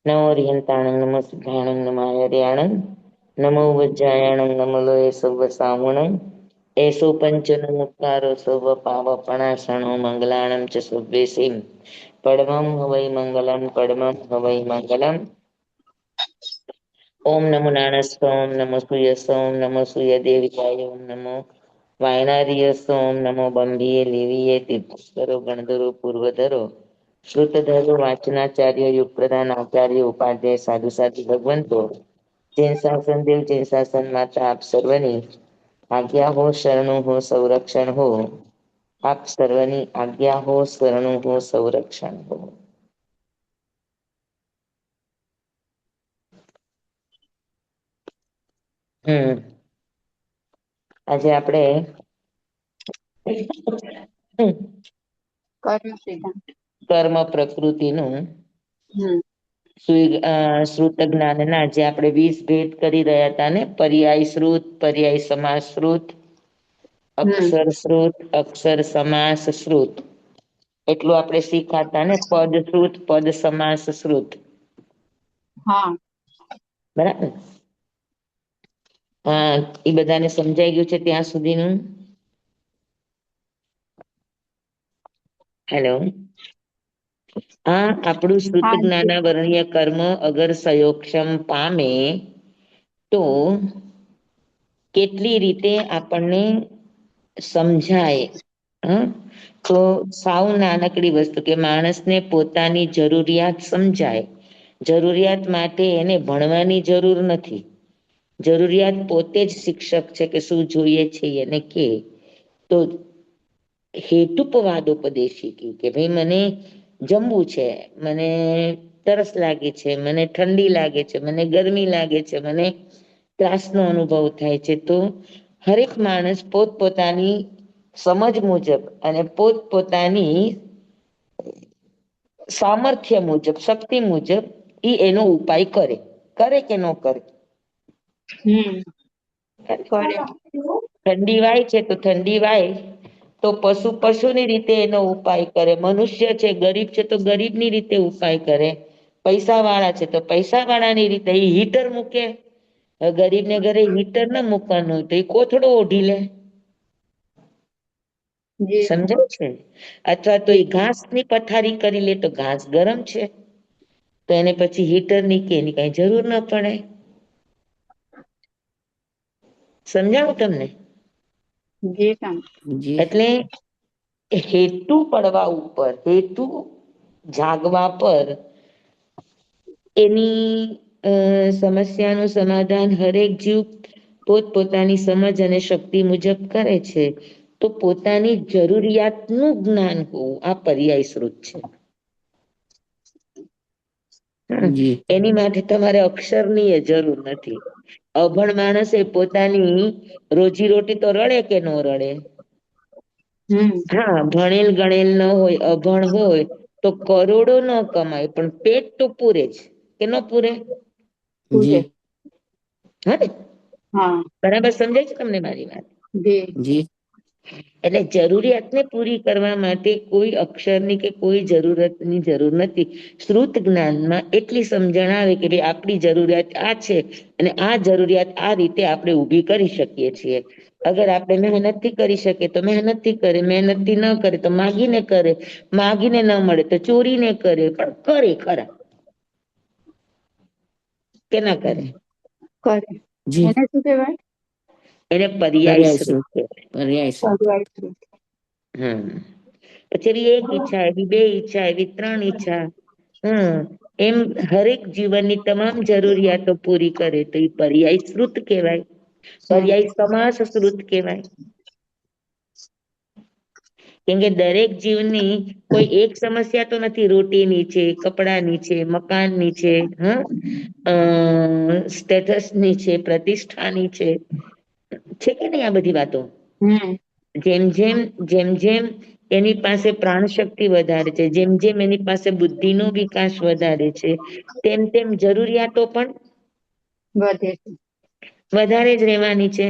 નમો રિયંતાણં નમઃ સિદ્ધાણં નમાયર્યાણં નમો વજ્જાયાણં નમો લોય સર્વ સાવણં એસો પંચન મુક્તારો સર્વ પાવપણાસણો મંગલાણં ચ સુભ્યેસિં પડમં હવૈ મંગલં પડમં હવૈ મંગલં ઓમ નમો નારાયણ ઓમ નમો સૂર્યસ્ ઓમ નમો સૂર્ય દેવિકાય ઓમ નમો વાયનાર્યસ્ ઓમ નમો બંધીએ લેવીએ તીર્થસ્કરો ગણધરો પૂર્વધરો શ્રુતધરો વાચનાચાર્ય યુગ પ્રધાન આચાર્ય ઉપાધ્યાય સાધુ સાધુ ભગવંતો જૈન શાસન દેવ જૈન શાસન માતા આપ સર્વની આજ્ઞા હો શરણો હો સંરક્ષણ હો આપ સર્વની આજ્ઞા હો શરણો હો સંરક્ષણ હો. આજે આપણે કર્મ પ્રકૃતિનું શ્રુત જ્ઞાન ના જે આપણે 20 ભેદ કરી રહ્યા હતા ને, પર્યાય શ્રુત, પર્યાય સમાસ શ્રુત, અક્ષર શ્રુત, અક્ષર સમાસ શ્રુત, એટલું આપણે શીખાતા ને. પદ શ્રુત, પદ સમાસ શ્રુત. બરાબર. હા, એ બધાને સમજાઈ ગયું છે ત્યાં સુધીનું? હેલો. હા, આપણું શ્રુત જ્ઞાન વર્ણ્ય કર્મ અગર સયોક્ષમ પામે તો કેટલી રીતે આપણને સમજાય. તો સાવ નાનકડી વસ્તુ કે માણસને પોતાની જરૂરિયાત સમજાય. જરૂરિયાત માટે એને ભણવાની જરૂર નથી. જરૂરિયાત પોતે જ શિક્ષક છે કે શું જોઈએ છે એને કે તો હેતુપવાદોપદેશી કે ભાઈ મને જમવું છે, મને તરસ લાગે છે, મને ઠંડી લાગે છે, મને ગરમી લાગે છે, મને ત્રાસનો અનુભવ થાય છે, તો હરેક માણસ પોતપોતાની સમજ મુજબ અને પોતપોતાની સામર્થ્ય મુજબ, શક્તિ મુજબ એનો ઉપાય કરે. કરે કે ન કરે? ઠંડી વાય છે તો ઠંડી વાય તો પશુની રીતે એનો ઉપાય કરે. મનુષ્ય છે, ગરીબ છે તો ગરીબની રીતે ઉપાય કરે. પૈસા વાળા છે તો પૈસા વાળાની રીતે એ હીટર મૂકે. ગરીબને ઘરે હીટર ના મૂકવાનું હોય તો એ કોથળો ઓઢી લે. સમજાય છે? અથવા તો એ ઘાસની પથારી કરી લે તો ઘાસ ગરમ છે તો એને પછી હીટરની કે એની કઈ જરૂર ના પડે. સમજાવું તમને? એટલે હેતુ પડવા ઉપર, હેતુ જાગવા પર એની સમસ્યાનું સમાધાન હરેક જીવ પોતપોતાની સમજ અને શક્તિ મુજબ કરે છે. તો પોતાની જરૂરિયાતનું જ્ઞાન હોવું આ પર્યાય શ્રુત છે. એની માટે તમારે અક્ષરની જરૂર નથી. અભણ માણસે પોતાની રોજીરોટી તો રળે કે ન રળે? હા, ભણેલ ગણેલ ન હોય, અભણ હોય તો કરોડો ન કમાય પણ પેટ તો પૂરે જ કે ન પૂરે? બરાબર સમજાય છે તમને મારી વાત? એટલે જરૂરિયાતને પૂરી કરવા માટે કોઈ અક્ષરની કે કોઈ જરૂરતની જરૂર નથી. શ્રુત જ્ઞાનમાં એટલી સમજણ આવે કે ભાઈ આપણી જરૂરિયાત આ છે અને આ જરૂરિયાત આ રીતે આપણે ઊભી કરી શકીએ છીએ. અગર આપણે મહેનતથી કરી શકીએ તો મહેનતથી કરે, મહેનતથી ન કરે તો માગીને કરે, માગીને ન મળે તો ચોરીને કરે, પણ કરે ખરા. કે ના કરે? એને પર્યાય શ્રુત કહેવાય. પછી એક ઈચ્છા આવી, બે ઈચ્છા આવી, ત્રણ ઈચ્છા. એમ હરેક જીવનની તમામ જરૂરિયાતો પૂરી કરે તો એ પર્યાય શ્રુત કહેવાય. પર્યાય સમાસ શ્રુત કહેવાય. કેમકે દરેક જીવની કોઈ એક સમસ્યા તો નથી. રોટીની છે, કપડાની છે, મકાનની છે, સ્ટેટસની છે, પ્રતિષ્ઠાની છે કે નહી આ બધી વાતો? જેમ એની પાસે પ્રાણ શક્તિ વધારે છે, જેમ જેમ એની પાસે બુદ્ધિનો વિકાસ વધારે છે, તેમ તેમ જરૂરિયાતો પણ વધારે જ રહેવાની છે.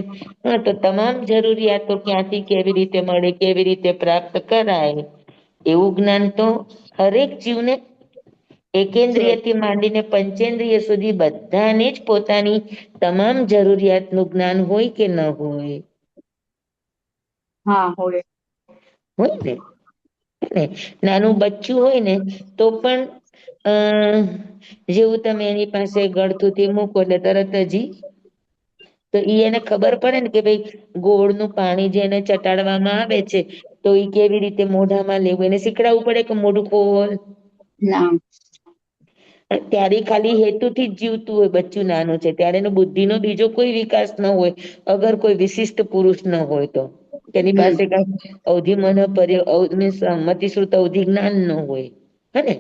તો તમામ જરૂરિયાતો ક્યાંથી કેવી રીતે મળે, કેવી રીતે પ્રાપ્ત કરાય એવું જ્ઞાન તો હરેક જીવને એકેન્દ્રિયથી માંડીને પંચેન્દ્રિય સુધી બધાને જ પોતાની તમામ જરૂરિયાતનું જ્ઞાન હોય કે ન હોય? હા હોય. હોય ને નાનું બચ્ચું હોય ને તો પણ અ જેવું તમે એની પાસે ગળથુથી મૂકો એટલે તરત જ તો એને ખબર પડે ને કે ભાઈ ગોળનું પાણી જેને ચટાડવામાં આવે છે તો એ કેવી રીતે મોઢામાં લેવું એને શીખડાવવું પડે કે મોઢું ખોલ. ના. ત્યારે ખાલી હેતુથી જ જીવતું હોય બચ્ચું નાનું છે ત્યારે એનો બુદ્ધિનો બીજો કોઈ વિકાસ ન હોય અગર કોઈ વિશિષ્ટ પુરુષ ન હોય તો તેની હમ પાસે કઈ અવધિ મતિશ્રુત અવધિ જ્ઞાન ન હોય હને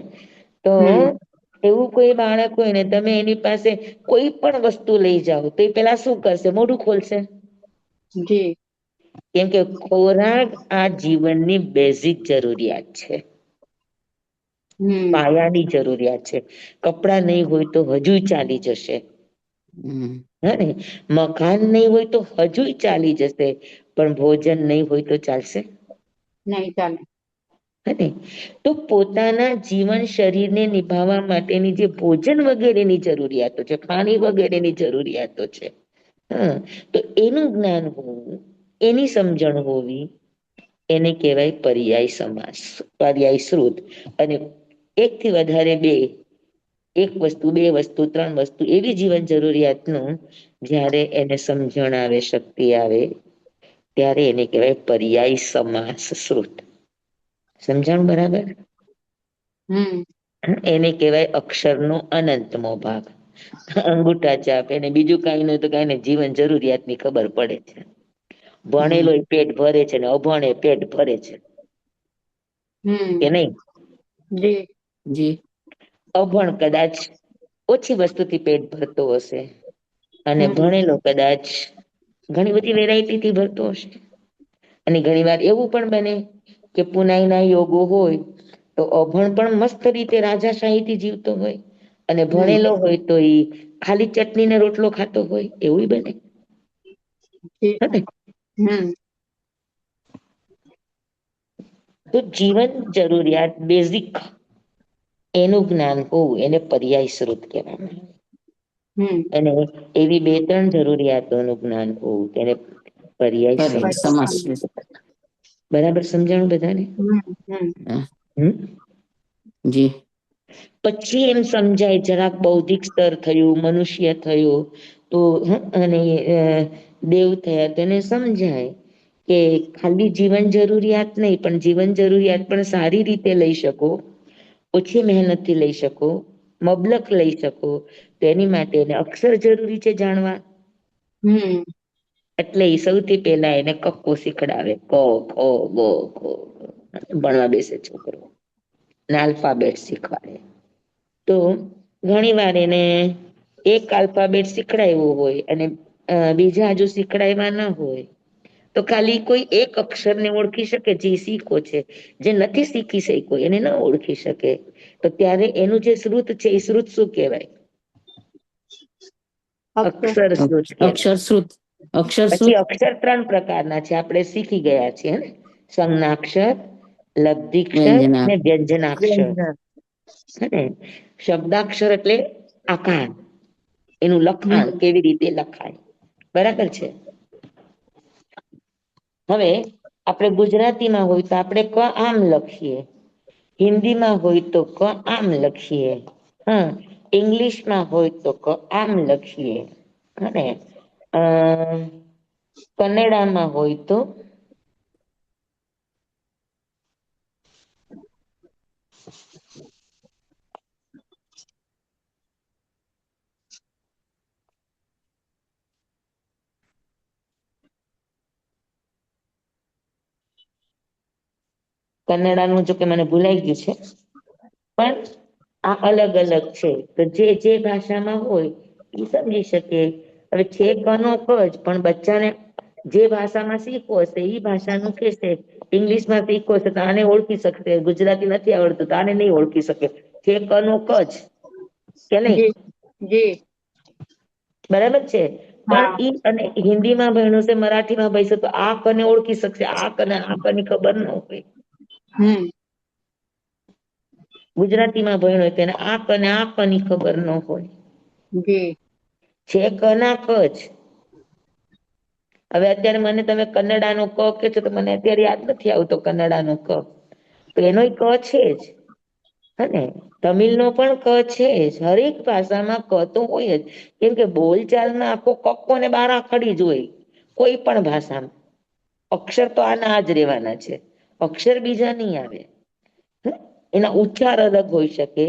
તો હમ એવું કોઈ બાળક હોય ને તમે એની પાસે કોઈ પણ વસ્તુ લઈ જાઓ તો એ પેલા શું કરશે મોઢું ખોલશે. જી. કેમ કે ખોરાક આ જીવનની બેઝિક જરૂરિયાત છે. હમ પાયાની જરૂરિયાત છે કપડાં નહીં હોય તો હજુ ચાલી જશે. હને મકાન નહી હોય તો હજુય ચાલી જશે પણ ભોજન નહીં હોય તો ચાલશે? નહીં ચાલે. હને તો પોતાના જીવન શરીરને નિભાવવા માટેની જે ભોજન વગેરેની જરૂરિયાતો છે પાણી વગેરેની જરૂરિયાતો છે હા તો એનું જ્ઞાન હોવું એની સમજણ હોવી એને કહેવાય પર્યાય સમાસ પર્યાય શ્રુત અને એક થી વધારે બે એક વસ્તુ બે વસ્તુ ત્રણ વસ્તુ એવી જીવન જરૂરિયાતનું જ્યારે એને સમજણ આવે શક્તિ આવે ત્યારે એને કહેવાય પર્યાય સમાસ શ્રુત. સમજાણું બરાબર? હમ. એને કહેવાય અક્ષરનો અનંતમો ભાગ. અંગુઠા છાપ એને બીજું કઈ નહી તો કઈને જીવન જરૂરિયાત ની ખબર પડે છે. ભણેલો પેટ ભરે છે ને અભણ એ પેટ ભરે છે. હમ કે નહી જી. જી. અભણ કદાચ ઓછી વસ્તુથી પેટ ભરતો હશે અને હમ ભણેલો કદાચ ઘણી બધી વેરાયટીથી ભરતો હશે અને ઘણી વાર એવું પણ બને કે પુનાઈ ના યોગો હોય તો અભણ પણ મસ્ત રીતે રાજાશાહીથી જીવતો હોય અને હમ ભણેલો હોય તો એ ખાલી ચટણી ને રોટલો ખાતો હોય એવું બને. જી હને હમ. તો જીવન જરૂરિયાત બેઝિક એનું જ્ઞાન હોવું એને પર્યાય સ્ત્રોત કહેવામાં આવે. હમ. અને એવી બે ત્રણ જરૂરિયાતોનું જ્ઞાન હોવું તેને પર્યાય સમાસ બરાબર સમજાણું બધાને? હમ હમ. હમ. જી. પછી એમ સમજાય જરાક બૌદ્ધિક સ્તર થયું મનુષ્ય થયું તો અને દેવ થયા તેને સમજાય કે ખાલી જીવન જરૂરિયાત નહીં પણ જીવન જરૂરિયાત પણ સારી રીતે લઈ શકો ઓછી મહેનત થી લઈ શકો મબલક લઈ શકો તો એની માટે એને અક્ષર જરૂરી છે જાણવા હમ. એટલે એ સૌથી પેલા એને કક્કો શીખડાવે ક ખ ગ ભણવા બેસે છોકરો આલ્ફાબેટ શીખવાડે તો ઘણી વાર એને એક આલ્ફાબેટ શીખડાયું હોય અને બીજા હજુ શીખડાયવા ના હોય તો ખાલી કોઈ એક અક્ષર ને ઓળખી શકે જે શીખો છે જે નથી શીખી શકો એને ના ઓળખી શકે તો ત્યારે એનું જે શ્રુત છે એ શ્રુત શું કહેવાય અક્ષર શ્રુત કહેવાય અક્ષરશ્રુત પછી અક્ષરશ્રુત અક્ષર ત્રણ પ્રકારના છે આપણે શીખી ગયા છીએ ને સંજ્ઞાક્ષર લબ્ધિક્ષર વ્યંજના ને વ્યંજનાક્ષર હે શબ્દાક્ષર એટલે આકાર એનું લખાણ હમ કેવી રીતે લખાય બરાબર છે હવે આપણે ગુજરાતીમાં હોય તો આપણે ક આમ લખીએ હિન્દીમાં હોય તો ક આમ લખીએ હા ઈંગ્લિશમાં હોય તો ક આમ લખીએ અને કન્નડામાં હોય તો કન્નડાનું જો કે મને ભૂલાઈ ગયું છે પણ આ અલગ અલગ છે તો જે જે ભાષામાં હોય એ સમજી શકે હવે છે કનો ક જ પણ બચ્ચાને જે ભાષામાં શીખવો હશે એ ભાષાનું કેશે ઈંગ્લિશમાં શીખવો હશે તો આને ઓળખી શકશે ગુજરાતી નથી આવડતું તો આને નહીં ઓળખી શકે છે કનો ક જ કે નહી જી જી બરાબર છે પણ હા ઈ અને હિન્દી માં ભણ્યો છે મરાઠીમાં ભણશે તો આ કને ઓળખી શકશે આ કને આ કની ખબર ન હોય હમ ગુજરાતીમાં ભણ્યો હોય તેને આ ક ને આ ક ની ખબર ન હોય, જી છે ક ના ક જ. હવે અત્યારે મને તમે કન્નડાનો ક કહો છો તો મને અત્યારે યાદ નથી આવતો કન્નડાનો ક, તો એનોય ક છે જ. હને તમિલનો પણ ક છે જ. હરેક ભાષામાં ક તો હોય જ, કેમ કે બોલચાલમાં આખો કક્કો ને બારાખડી જ હોય કોઈ પણ ભાષામાં. અક્ષર તો આના આ જ રહેવાના છે, અક્ષર બીજા નહીં આવે. એના ઉચ્ચાર અલગ હોઈ શકે,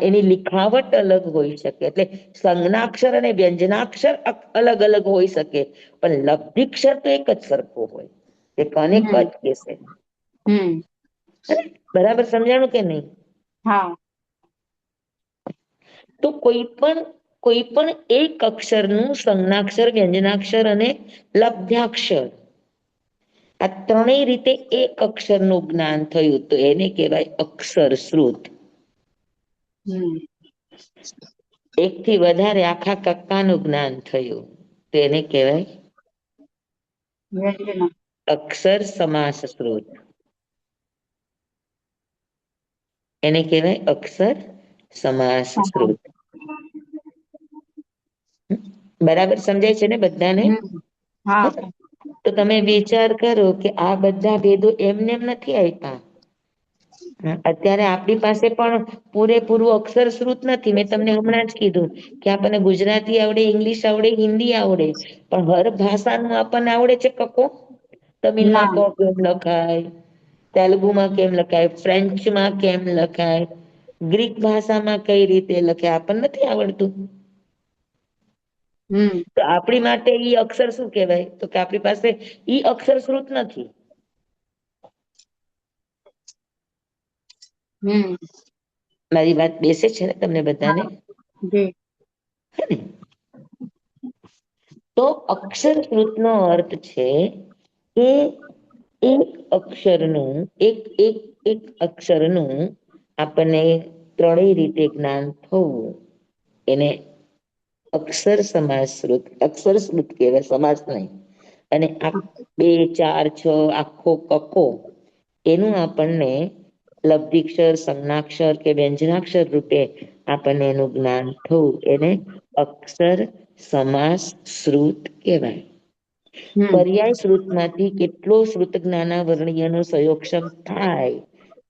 એની લિખાવટ અલગ હોઈ શકે, એટલે સંજ્ઞાક્ષર અને વ્યંજનાક્ષર અલગ અલગ હોઈ શકે, પણ લબ્ધિક્ષર તો એક જ સરખો હોય, એ કને ક હમ જ કેશે. હમ બરાબર સમજાણું કે નહીં? હા તો કોઈ પણ એક અક્ષરનું સંજ્ઞાક્ષર, વ્યંજનાક્ષર અને લબ્ધાક્ષર, આ ત્રણેય રીતે એક અક્ષરનું જ્ઞાન થયું તો એને કહેવાય અક્ષર શ્રુત. હમ એક થી વધારે આખા કક્કાનું જ્ઞાન થયું તો એને કહેવાય વ્યંજના. અક્ષર સમાસ શ્રુત. એને કહેવાય અક્ષર સમાસ હા શ્રુત. બરાબર સમજાય છે ને બધાને? હા તો તમે વિચાર કરો કે આ બધા ભેદો એમને એમ નથી આપ્યા. અત્યારે આપણી પાસે પણ પૂરેપૂરું અક્ષર શ્રુત નથી. મેં તમને હમણાં જ કીધું કે આપણને ગુજરાતી આવડે, ઇંગ્લિશ આવડે, હિન્દી આવડે, પણ હર ભાષાનું આપણને આવડે છે કક્કો? તમિલમાં ના ક કેમ લખાય, તેલુગુમાં કેમ લખાય, ફ્રેન્ચમાં કેમ લખાય, ગ્રીક ભાષામાં કઈ રીતે લખાય, આપણને નથી આવડતું. હમ તો આપણી માટે ઈ અક્ષર શું કહેવાય? તો કે આપણી પાસે ઈ અક્ષર શ્રુત નથી. હમ મારી વાત બેસે છે ને તમને બધાને? હા જી હે ને? તો અક્ષર શ્રુતનો અર્થ છે કે એક અક્ષરનું એક અક્ષરનું આપણને ત્રણેય રીતે જ્ઞાન થવું એને અક્ષર સમાસ શ્રુત, અક્ષર શ્રુત કહેવાય, સમાસ નહીં. અને આ 2, 4, 6 આખો કક્કો એનું આપણને લબ્ધિક્ષર, સંજ્ઞાક્ષર કે વ્યંજનાક્ષર રૂપે આપણને એનું જ્ઞાન થવું એને અક્ષર સમાસ શ્રુત કહેવાય. હમ પર્યાય શ્રુતમાંથી કેટલો શ્રુત જ્ઞાનાવર્ણ્યનો સંયોગક્ષમ થાય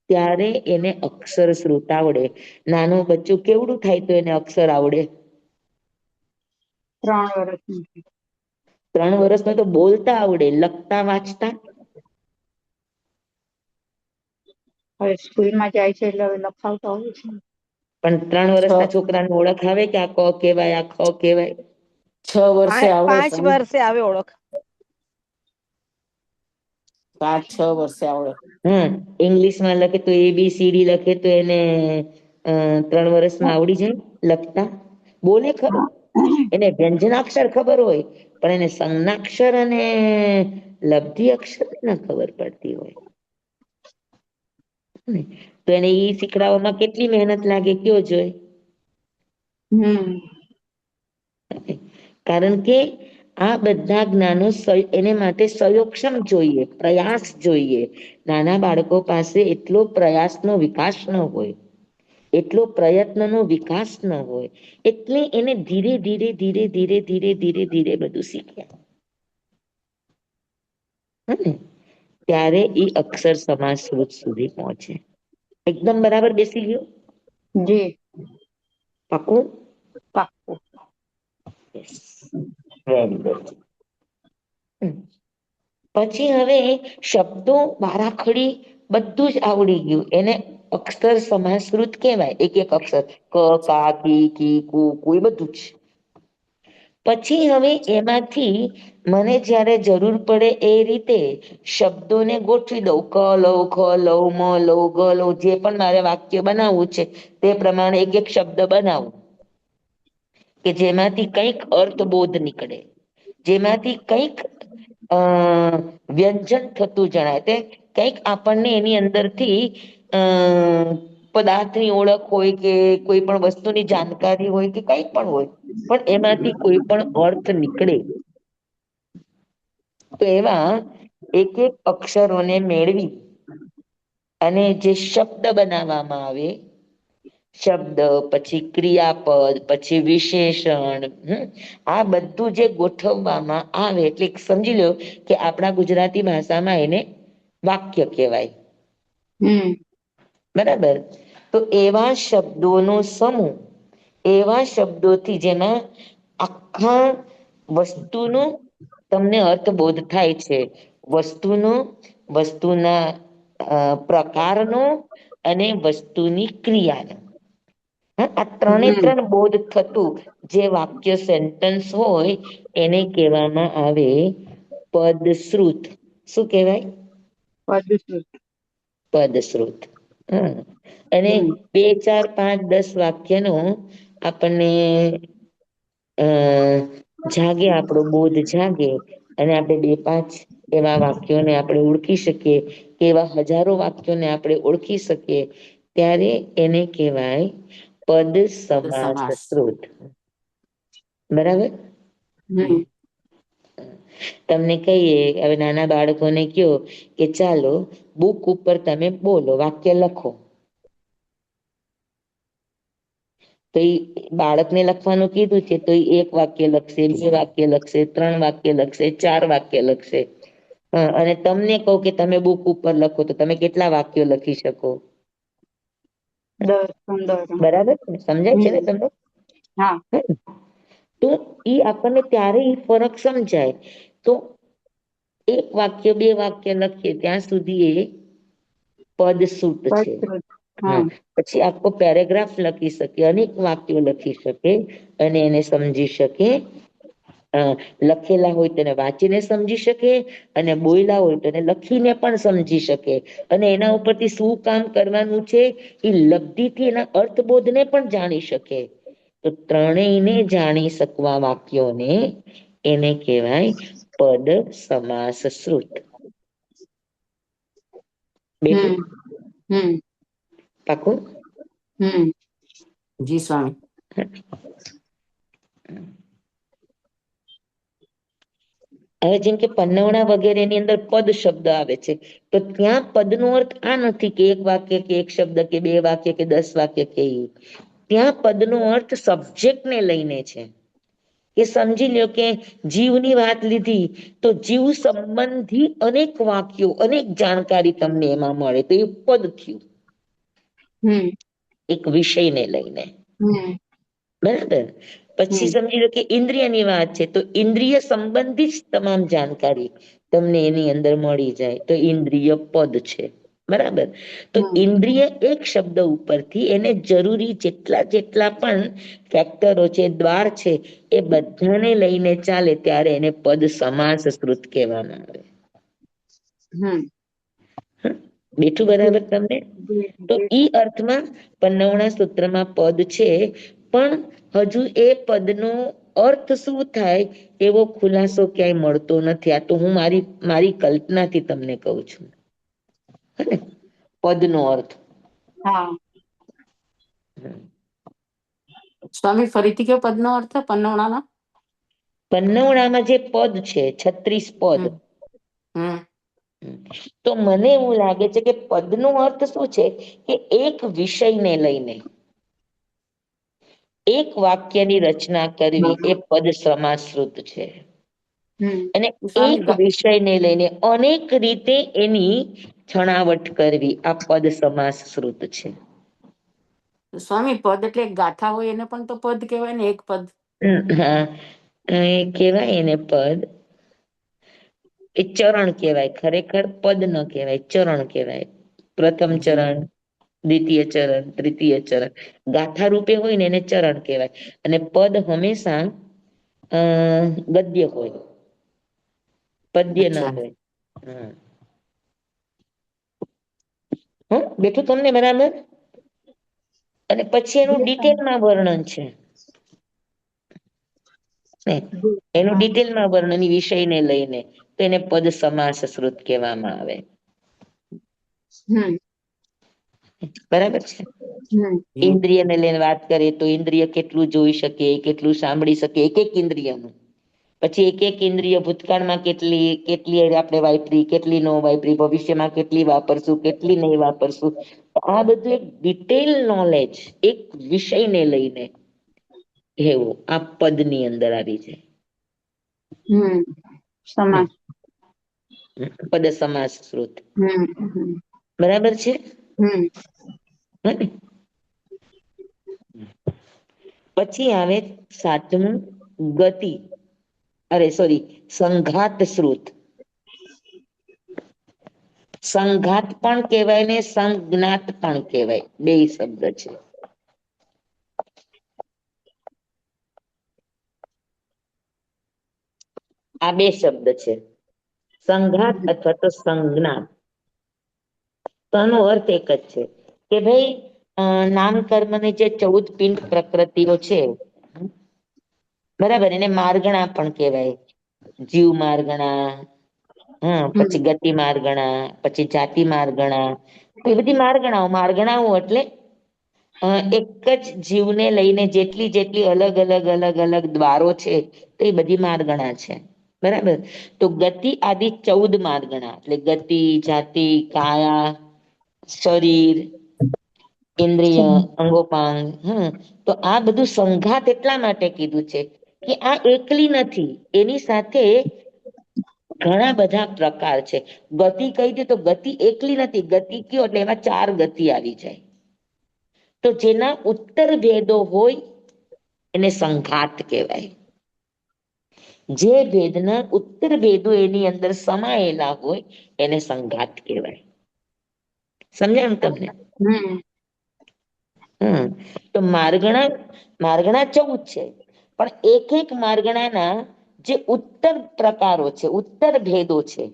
ત્યારે એને અક્ષર શ્રુત આવડે. નાનું બચ્ચું કેવડું થાય તો એને અક્ષર આવડે? 3 વર્ષની. 3 વર્ષમાં તો બોલતા આવડે, લખતા વાંચતા? હવે સ્કૂલમાં જાય છે એટલે હવે લખાવતા હોય છે ને. પણ 3 વર્ષના છોકરાને ઓળખ આવે કે આ ક કહેવાય, આ ખ કહેવાય? 6 વર્ષે આવડે 5 વર્ષે આવે ઓળખ. 5-6 વર્ષે આવડે. ઇંગ્લિશમાં લખે તો ABCD લખે તો એને 3 વર્ષમાં આવડી જાય લખતા? બોલે ખરો? એને વ્યંજનાક્ષર ખબર હોય, પણ એને સંજ્ઞાક્ષર અને લબ્ધિ અક્ષર ના ખબર પડતી હોય. તો એને ઈ શીખડાવવામાં કેટલી મહેનત લાગે કયો જોઈ? હમ કારણ કે આ બધા જ્ઞાનો એને માટે સંયોગક્ષમ જોઈએ, પ્રયાસ જોઈએ. નાના બાળકો પાસે એટલો પ્રયાસનો વિકાસ ન હોય, એટલો પ્રયત્નનો વિકાસ ન હોય, એટલે એને ધીરે ધીરે ધીરે ધીરે ધીરે ધીરે ધીરે બધું શીખ્યા. હને ત્યારે એ અક્ષર સમાસ શ્રુત સુધી પહોંચે. એકદમ બરાબર બેસી ગયું? જી પાકું? પાક્કું. Very good. પછી હવે શબ્દો બારાખડી બધું જ આવડી ગયું એને અક્ષર સમાશ્રુત કહેવાય. એક એક અક્ષર ક કા કી કી કુ કુ બધું જ. પછી હવે એમાંથી મને જ્યારે જરૂર પડે એ રીતે શબ્દોને ગોઠવી દઉં. ક લઉં, ખ લઉં, મ લઉં, ગ લઉં, જે પણ મારે વાક્ય બનાવવું છે તે પ્રમાણે એક એક શબ્દ બનાવું કે જેમાંથી કંઈક અર્થબોધ નીકળે, જેમાંથી કંઈક અ વ્યંજન થતું જણાય, તે કંઈક આપણને એની અંદરથી અ પદાર્થની ઓળખ હોય કે કોઈ પણ વસ્તુની જાણકારી હોય કે કંઈ પણ હોય, પણ એમાંથી કોઈ પણ અર્થ નીકળે. તો એવા એક એક અક્ષરોને મેળવી અને જે શબ્દ બનાવવામાં આવે, શબ્દ પછી ક્રિયાપદ પછી વિશેષણ, આ બધું જે ગોઠવવામાં આવે એટલે સમજી લો કે આપણા ગુજરાતી ભાષામાં એને વાક્ય કહેવાય. હમ બરાબર. તો એવા શબ્દોનો સમૂહ, એવા શબ્દોથી જેમાં આખા વસ્તુનું તમને અર્થબોધ થાય છે. વસ્તુનું, વસ્તુના પ્રકારનો અને વસ્તુની ક્રિયાનો. આ ત્રણે હમ ત્રણ બોધ થતું જે વાક્ય સેન્ટન્સ હોય એને કહેવામાં આવે પદશ્રુત. શું કહેવાય? પદશ્રુત. પદશ્રુત. હા. અને હમ 2, 4, 5, 10 વાક્યનો આપણને અ જાગે, આપણો બોધ જાગે અને આપણે 2, 5 એવા વાક્યોને આપણે ઓળખી શકીએ કે એવા હજારો વાક્યોને આપણે ઓળખી શકીએ ત્યારે એને કહેવાય પદ પદ સમાસ સમાસ. શ્રુત. બરાબર. હમ તમને કહીએ હવે નાના બાળકોને કયો કે ચાલો બુક ઉપર તમે બોલો, વાક્ય લખો. તો એ બાળકને લખવાનું કીધું છે તો એ 1 વાક્ય લખશે, 2 વાક્ય લખશે, 3 વાક્ય લખશે, 4 વાક્ય લખશે. અને તમને કહું કે તમે બુક ઉપર લખો તો તમે કેટલા વાક્યો લખી શકો? 10, 15. બરાબર ને? સમજાય છે ને હમ તમને? હા. તો ઈ આપણને ત્યારે ઈ ફરક સમજાય. તો 1 વાક્ય, 2 વાક્ય લખીએ ત્યાં સુધી એ પદશ્રુત છે. પદશ્રુત. હા. હા. પછી આખો પેરેગ્રાફ લખી શકે, અનેક વાક્યો લખી શકે અને એને સમજી શકે. લખેલા હોય તેને વાંચીને સમજી શકે અને બોયલા હોય તો એને લખીને પણ સમજી શકે. અને એના ઉપરથી શું કામ કરવાનું છે એ લબ્ધિથી એના અર્થબોધને પણ જાણી શકે. તો ત્રણેયને જાણી શકવા વાક્યોને એને કહેવાય પદ સમાસ શ્રુત. બેઠું? હમ હમ પાકું? હમ જી સ્વામી. હવે જેમ કે પન્નવણા વગેરેની અંદર પદ શબ્દ આવે છે તો ત્યાં પદનો અર્થ આ નથી કે 1 વાક્ય કે 1 શબ્દ કે 2 વાક્ય કે 10 વાક્ય કે ઈ. ત્યાં પદનો અર્થ સબ્જેક્ટને લઈને છે. કે સમજી લ્યો કે જીવની વાત લીધી તો જીવ સંબંધી અનેક વાક્યો, અનેક જાણકારી તમને એમાં મળે તો એ પદ થયું. હમ એક વિષયને લઈને. હમ બરાબર. પછી હમ સમજી લો કે ઇન્દ્રિયની વાત છે તો ઇન્દ્રિય સંબંધિત તમામ જાણકારી તમને એની અંદર મળી જાય તો ઇન્દ્રિય પદ છે. બરાબર. તો હમ ઇન્દ્રિય એક શબ્દ ઉપરથી એને જરૂરી જેટલા પણ ફેક્ટરો છે, દ્વાર છે એ બધાને લઈને ચાલે ત્યારે એને પદ સમાસ શ્રુત કહેવામાં આવે. હમ બેઠું બરાબર તમને? તો ઈ અર્થમાં પન્નવણા સૂત્રમાં પદ છે પણ હજુ એ પદનો અર્થ શું થાય એવો ખુલાસો ક્યાંય મળતો નથી. આ તો હું મારી કલ્પનાથી તમને કહું છું. હને? પદનો અર્થ. હા. સ્વામી ફરીથી કયો પદનો અર્થ પન્નવણાનો? પન્નવણામાં જે પદ છે 36 પદ. હમ હમ તો મને એવું લાગે છે કે પદનો અર્થ શું છે કે એક વિષયને લઈને એક વાક્યની રચના કરવી એ પદ સમાશ્રુત છે. હમ અને સ્વામી એક વિષયને લઈને અનેક રીતે એની છણાવટ કરવી આ પદ સમાસ શ્રુત છે. સ્વામી પદ એટલે એક ગાથા હોય એને પણ તો પદ કહેવાય ને, એક પદ. હા કેવાય એને પદ. એ ચરણ કહેવાય, ખરેખર પદ ન કહેવાય, ચરણ કહેવાય. પ્રથમ જી ચરણ, દ્વિતીય ચરણ, તૃતીય ચરણ. ગાથા રૂપે હોય ને એને ચરણ કહેવાય અને પદ હંમેશા ગદ્ય હોય. પદ્ય ના અચ્છા હોય. હા. બેઠું તમને બરાબર? અને પછી એનું ડિટેલમાં વર્ણન છે. એનું હા. ડિટેલમાં વર્ણન વિષયને લઈને તો એને પદ સમાસ શ્રુત કહેવામાં આવે. હમ બરાબર છે. હમ જી ઇન્દ્રિયને લઈને વાત કરીએ તો ઇન્દ્રિય કેટલું જોઈ શકે, કેટલું સાંભળી શકે, એક એક ઇન્દ્રિયનું. પછી એક ઇન્દ્રિય ભૂતકાળમાં કેટલી આપણે વાપરી, કેટલી ન વાપરી, ભવિષ્યમાં કેટલી વાપરશું, કેટલી નહીં વાપરશું. આ બધું એક ડિટેલ નોલેજ એક વિષયને લઈને એવું આ પદની અંદર આવી જાય. સમાસ. પદ સમાસ શ્રુત. હમ. બરાબર છે. પછી આવે 7મું ગતિ, સંઘાત શ્રુત. સંઘાત પણ કહેવાય ને સંજ્ઞાત પણ કહેવાય, બે શબ્દ છે. આ બે શબ્દ છે, સંઘાત અથવા તો સંજ્ઞાત. તો આનો અર્થ એક જ છે કે ભાઈ નામ કર્મની જે 14 પિંડ પ્રકૃતિઓ છે, બરાબર, એને માર્ગણા પણ કહેવાય. જીવ માર્ગણા, પછી ગતિ માર્ગણા, પછી જાતિ માર્ગણા, એ બધી માર્ગણાઓ એટલે એક જ જીવને લઈને જેટલી અલગ અલગ દ્વારો છે, તો એ બધી માર્ગણા છે. બરાબર. તો ગતિ આદિ 14 માર્ગણા એટલે ગતિ, જાતિ, કાયા, શરીર, ઇન્દ્રિય, અંગોપાંગ. તો આ બધું સંઘાત એટલા માટે કીધું છે કે આ એકલી નથી, એની સાથે ઘણા બધા પ્રકાર છે. ગતિ કહી દે તો ગતિ એકલી નથી, ગતિ કયો એટલે એમાં 4 ગતિ આવી જાય. તો જેના ઉત્તર ભેદો હોય એને સંઘાત કહેવાય. જે ભેદના ઉત્તર ભેદો એની અંદર સમાયેલા હોય એને સંઘાત કહેવાય. સમજાયું તમને? તો માર્ગણા 14 છે, પણ એક માર્ગણાના જે ઉત્તર પ્રકારો છે, ઉત્તર ભેદો છે,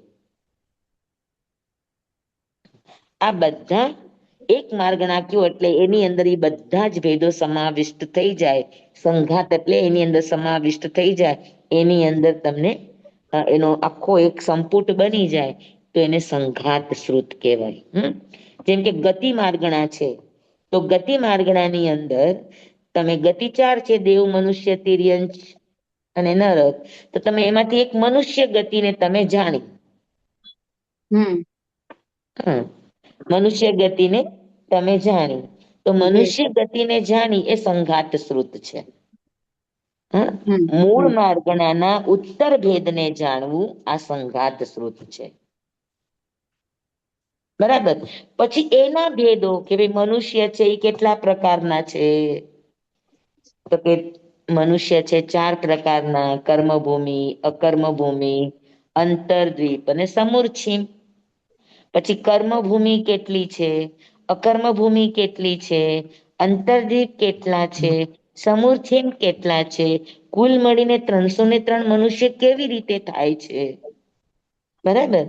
આ બધા એક માર્ગણા કયો એટલે એની અંદર એ બધા જ ભેદો સમાવિષ્ટ થઈ જાય. સંઘાત એટલે એની અંદર સમાવિષ્ટ થઈ જાય, એની અંદર તમને એનો આખો એક સંપુટ બની જાય, તો એને સંઘાત શ્રુત કહેવાય. જેમ કે ગતિ માર્ગણા છે, તો ગતિ માર્ગણાની અંદર તમે ગતિ 4 છે, દેવ, મનુષ્ય, તિર્યંચ અને નર. તો તમે એમાંથી એક મનુષ્ય ગતિને તમે જાણી, મનુષ્ય ગતિને તમે જાણી, તો મનુષ્ય ગતિને જાણી એ સંઘાત શ્રુત છે. મૂળ માર્ગણાના ઉત્તર ભેદને જાણવું આ સંઘાત શ્રુત છે. બરાબર. પછી એના ભેદો કે ભાઈ મનુષ્ય છે એ કેટલા પ્રકારના છે, તો કે મનુષ્ય છે 4 પ્રકારના: કર્મભૂમિ, અકર્મભૂમિ, અંતરદ્વીપ અને સમૂરછિમ. પછી કર્મભૂમિ કેટલી છે, અકર્મભૂમિ કેટલી છે, અંતર્દીપ કેટલા છે, સમૂરછિમ કેટલા છે, કુલ મળીને 303 મનુષ્ય કેવી રીતે થાય છે. બરાબર.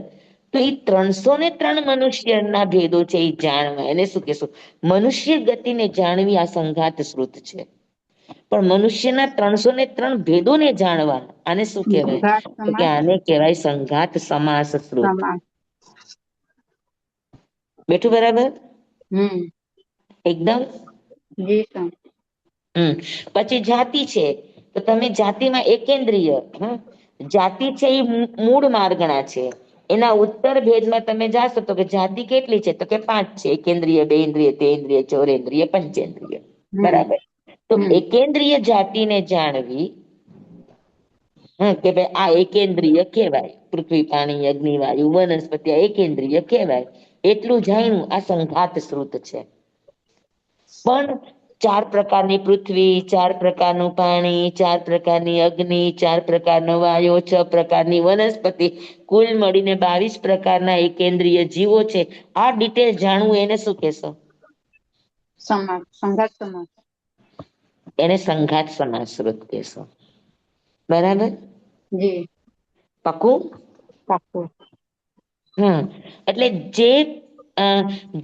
તો એ 303 મનુષ્યના ભેદો છે એ જાણવા, એને શું કહેશું, મનુષ્ય ગતિને જાણવી આ સંઘાત શ્રુત છે. પણ મનુષ્યના 303 ભેદોને જાણવા આને શું કહેવાય, તો કે આને કહેવાય સંઘાત સમાસ શ્રુત. બેઠું બરાબર? એકદમ. પછી જાતિ છે, તો તમે જાતિમાં એકેન્દ્રિય, જાતિ છે એ મૂળ માર્ગણા છે. એના ઉત્તર ભેદમાં તમે જાશો તો કે જાતિ કેટલી છે, તો કે 5 છે: એકેન્દ્રિય, બેઇન્દ્રિય, તેઇન્દ્રિય, ચોરેન્દ્રિય, પંચેન્દ્રિય. બરાબર. તો એકેન્દ્રિય જાતિને જાણવી, કે ભાઈ આ એકેન્દ્રિય કહેવાય, પૃથ્વી, પાણી, અગ્નિ, વાયુ, વનસ્પતિ આ એકેન્દ્રિય કહેવાય, એટલું જાણ્યું આ સંઘાત શ્રુત છે. પણ 4 પ્રકારની પૃથ્વી, 4 પ્રકારનું પાણી, 4 પ્રકારની અગ્નિ, 4 પ્રકારનો વાયુ, 6 પ્રકારની વનસ્પતિ, કુલ મળીને 22 પ્રકારના એકેન્દ્રિય જીવો છે. આ ડિટેલ જાણવું એને શું કહેશો? સંઘાત સમાસ. એને સંઘાત સમાસ શ્રુત કહેશો. બરાબર? પાકું? એટલે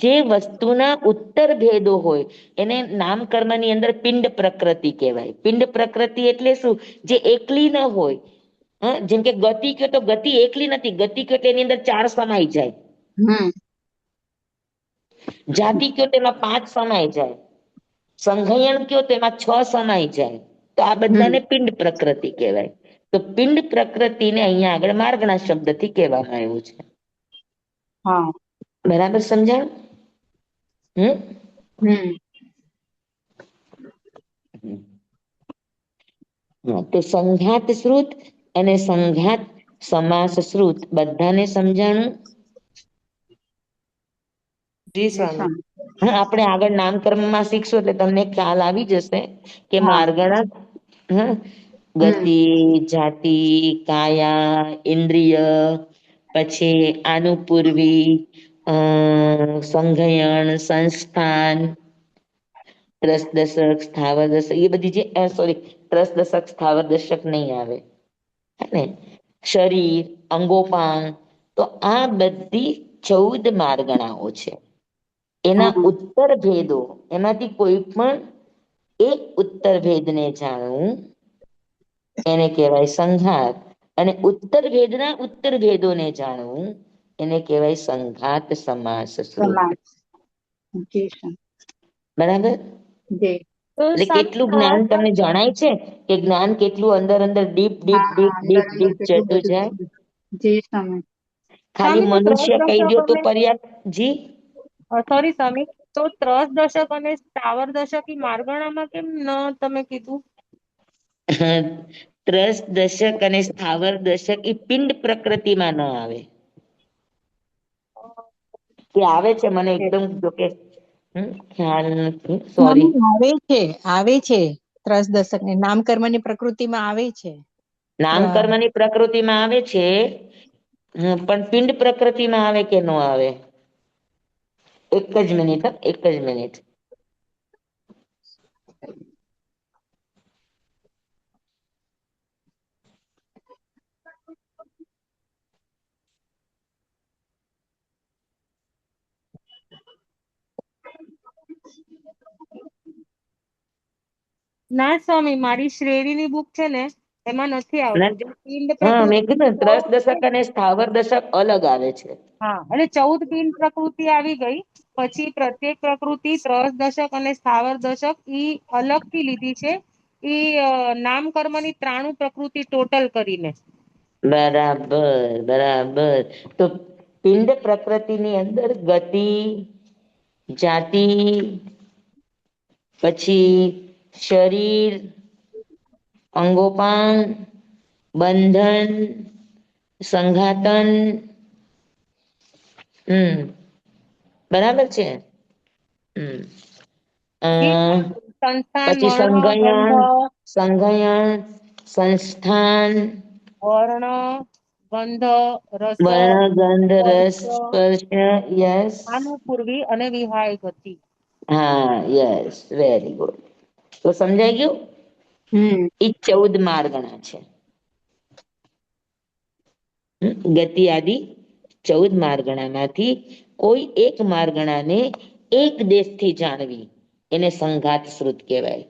જે વસ્તુના ઉત્તર ભેદો હોય એને નામ કર્મની અંદર પિંડ પ્રકૃતિ કહેવાય. પિંડ પ્રકૃતિ એટલે શું? જે એકલી ન હોય. જેમ કે ગતિ કયો તો ગતિ એકલી નથી, ગતિ કયો તો એની અંદર 4 સમાઈ જાય. જાતિ કયો તેમાં 5 સમાઈ જાય, સંઘયન કયો તેમાં 6 સમાઈ જાય. તો આ બધાને પિંડ પ્રકૃતિ કહેવાય. તો પિંડ પ્રકૃતિને અહીંયા આગળ માર્ગણા શબ્દથી કહેવામાં આવ્યું છે. હા. બરાબર સમજાયું? હમ. તો સંઘાત શ્રુત અને સંઘાત સમાસ શ્રુત બધાને સમજાણું? જી જી સ્વામી. સ્વામી. હા, આપણે આગળ નામકર્મમાં શીખશું એટલે તમને ખ્યાલ આવી જશે કે હા. માર્ગણા હમ. ગતિ, જાતિ, કાયા, ઇન્દ્રિય, પછી આનુપૂર્વી, સંઘયણ, સંસ્થાન, ત્રસ દશક, સ્થાવર દશક, એ બધી જે સોરી ત્રસ દશક, સ્થાવર દશક નહીં આવે ને, શરીર, અંગોપાંગ, તો આ બધી 14 માર્ગણાઓ છે. એના હા. ઉત્તર ભેદો, એમાંથી કોઈ પણ એક ઉત્તર ભેદને જાણવું એને કહેવાય સંઘાત, અને ઉત્તર ભેદના ઉત્તર ભેદોને જાણવું એને કહેવાય સંઘાત સમાસ શ્રુત. સમાસ. જી સ્વામી. બરાબર? જી. તો એટલે સ્વામી કેટલું જ્ઞાન તમને જણાય છે કે જ્ઞાન કેટલું અંદર અંદર ડીપ ડીપ હા, ડીપ અંદર ડીપ અંદર ડીપ કેટલું જતું બધું જાય. છે. જી સ્વામી. ખાલી સ્વામી તો ત્રસ મનુષ્ય કહી દો તો દશક પર્યાપ્ત. જી સોરી સ્વામી, તો ત્રસ દશક અને સ્થાવર દશક ઈ માર્ગણામાં કેમ ન તમે કીધું? ત્રસ દશક અને સ્થાવર દશક એ પિંડ પ્રકૃતિમાં ન આવે. એ આવે છે મને એકદમ જોકે ખ્યાલ નથી, સોરી. સ્વામી આવે છે ત્રસ દશક ને નામકર્મની પ્રકૃતિમાં આવે છે. નામકર્મની પ્રકૃતિમાં આવે છે, પણ પિંડ પ્રકૃતિમાં આવે કે ન આવે? એક જ મિનિટ, એક જ મિનિટ. ના સ્વામી, મારી શ્રેણીની બુક છે ને એમાં નથી ના, આવતું. જે પિંડ હા, મેં પ્રકૃતિ કીધું ને, ત્રસ દશક અને સ્થાવર દશક અલગ આવે છે. હા, એટલે 14 પિંડ પ્રકૃતિ આવી ગઈ. પછી પ્રત્યેક પ્રકૃતિ, ત્રસ દશક અને સ્થાવર દશક ઈ અલગથી લીધી છે. ઈ નામકર્મની 93 પ્રકૃતિ ટોટલ કરીને. બરાબર બરાબર. તો પિંડ પ્રકૃતિની અંદર ગતિ, જાતિ, પછી શરીર, અંગોપાંગ, બંધન, સંઘાતન, બરાબર છે. અ જી સંસ્થાન, પછી વર્ણ, ગંધ, સંઘયન, સંસ્થાન, વર્ણ, ગંધ, રસ, વર્ણ, ગંધ, રસ, સ્પર્શ, સ્પર્શ, યસ. આનુપૂર્વી અને વિહાય ગતિ. હા, યસ, વેરી ગુડ. તો સમજાઈ ગયું? હમ. ઈ 14 માર્ગણા છે. ગતિ આદિ 14 માર્ગણામાંથી કોઈ એક માર્ગણાને એક દેશથી જાણવી એને સંઘાત શ્રુત કહેવાય.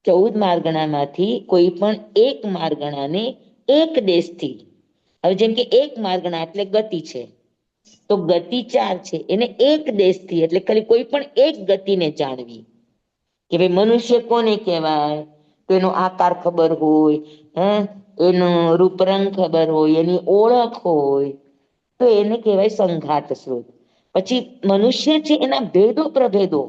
14 માર્ગણામાંથી કોઈ પણ એક માર્ગણાને એક દેશથી, હવે જેમ કે એક માર્ગણા એટલે ગતિ છે, તો ગતિ 4 છે, એને એક દેશથી એટલે ખાલી કોઈ પણ એક ગતિને જાણવી. કે ભાઈ મનુષ્ય કોને કહેવાય? તો એનો આકાર ખબર હોય, એનો રૂપરંગ ખબર હોય, એની ઓળખ હોય, તો એને કહેવાય સંઘાત શ્રુત. પછી મનુષ્ય છે એના ભેદો પ્રભેદો,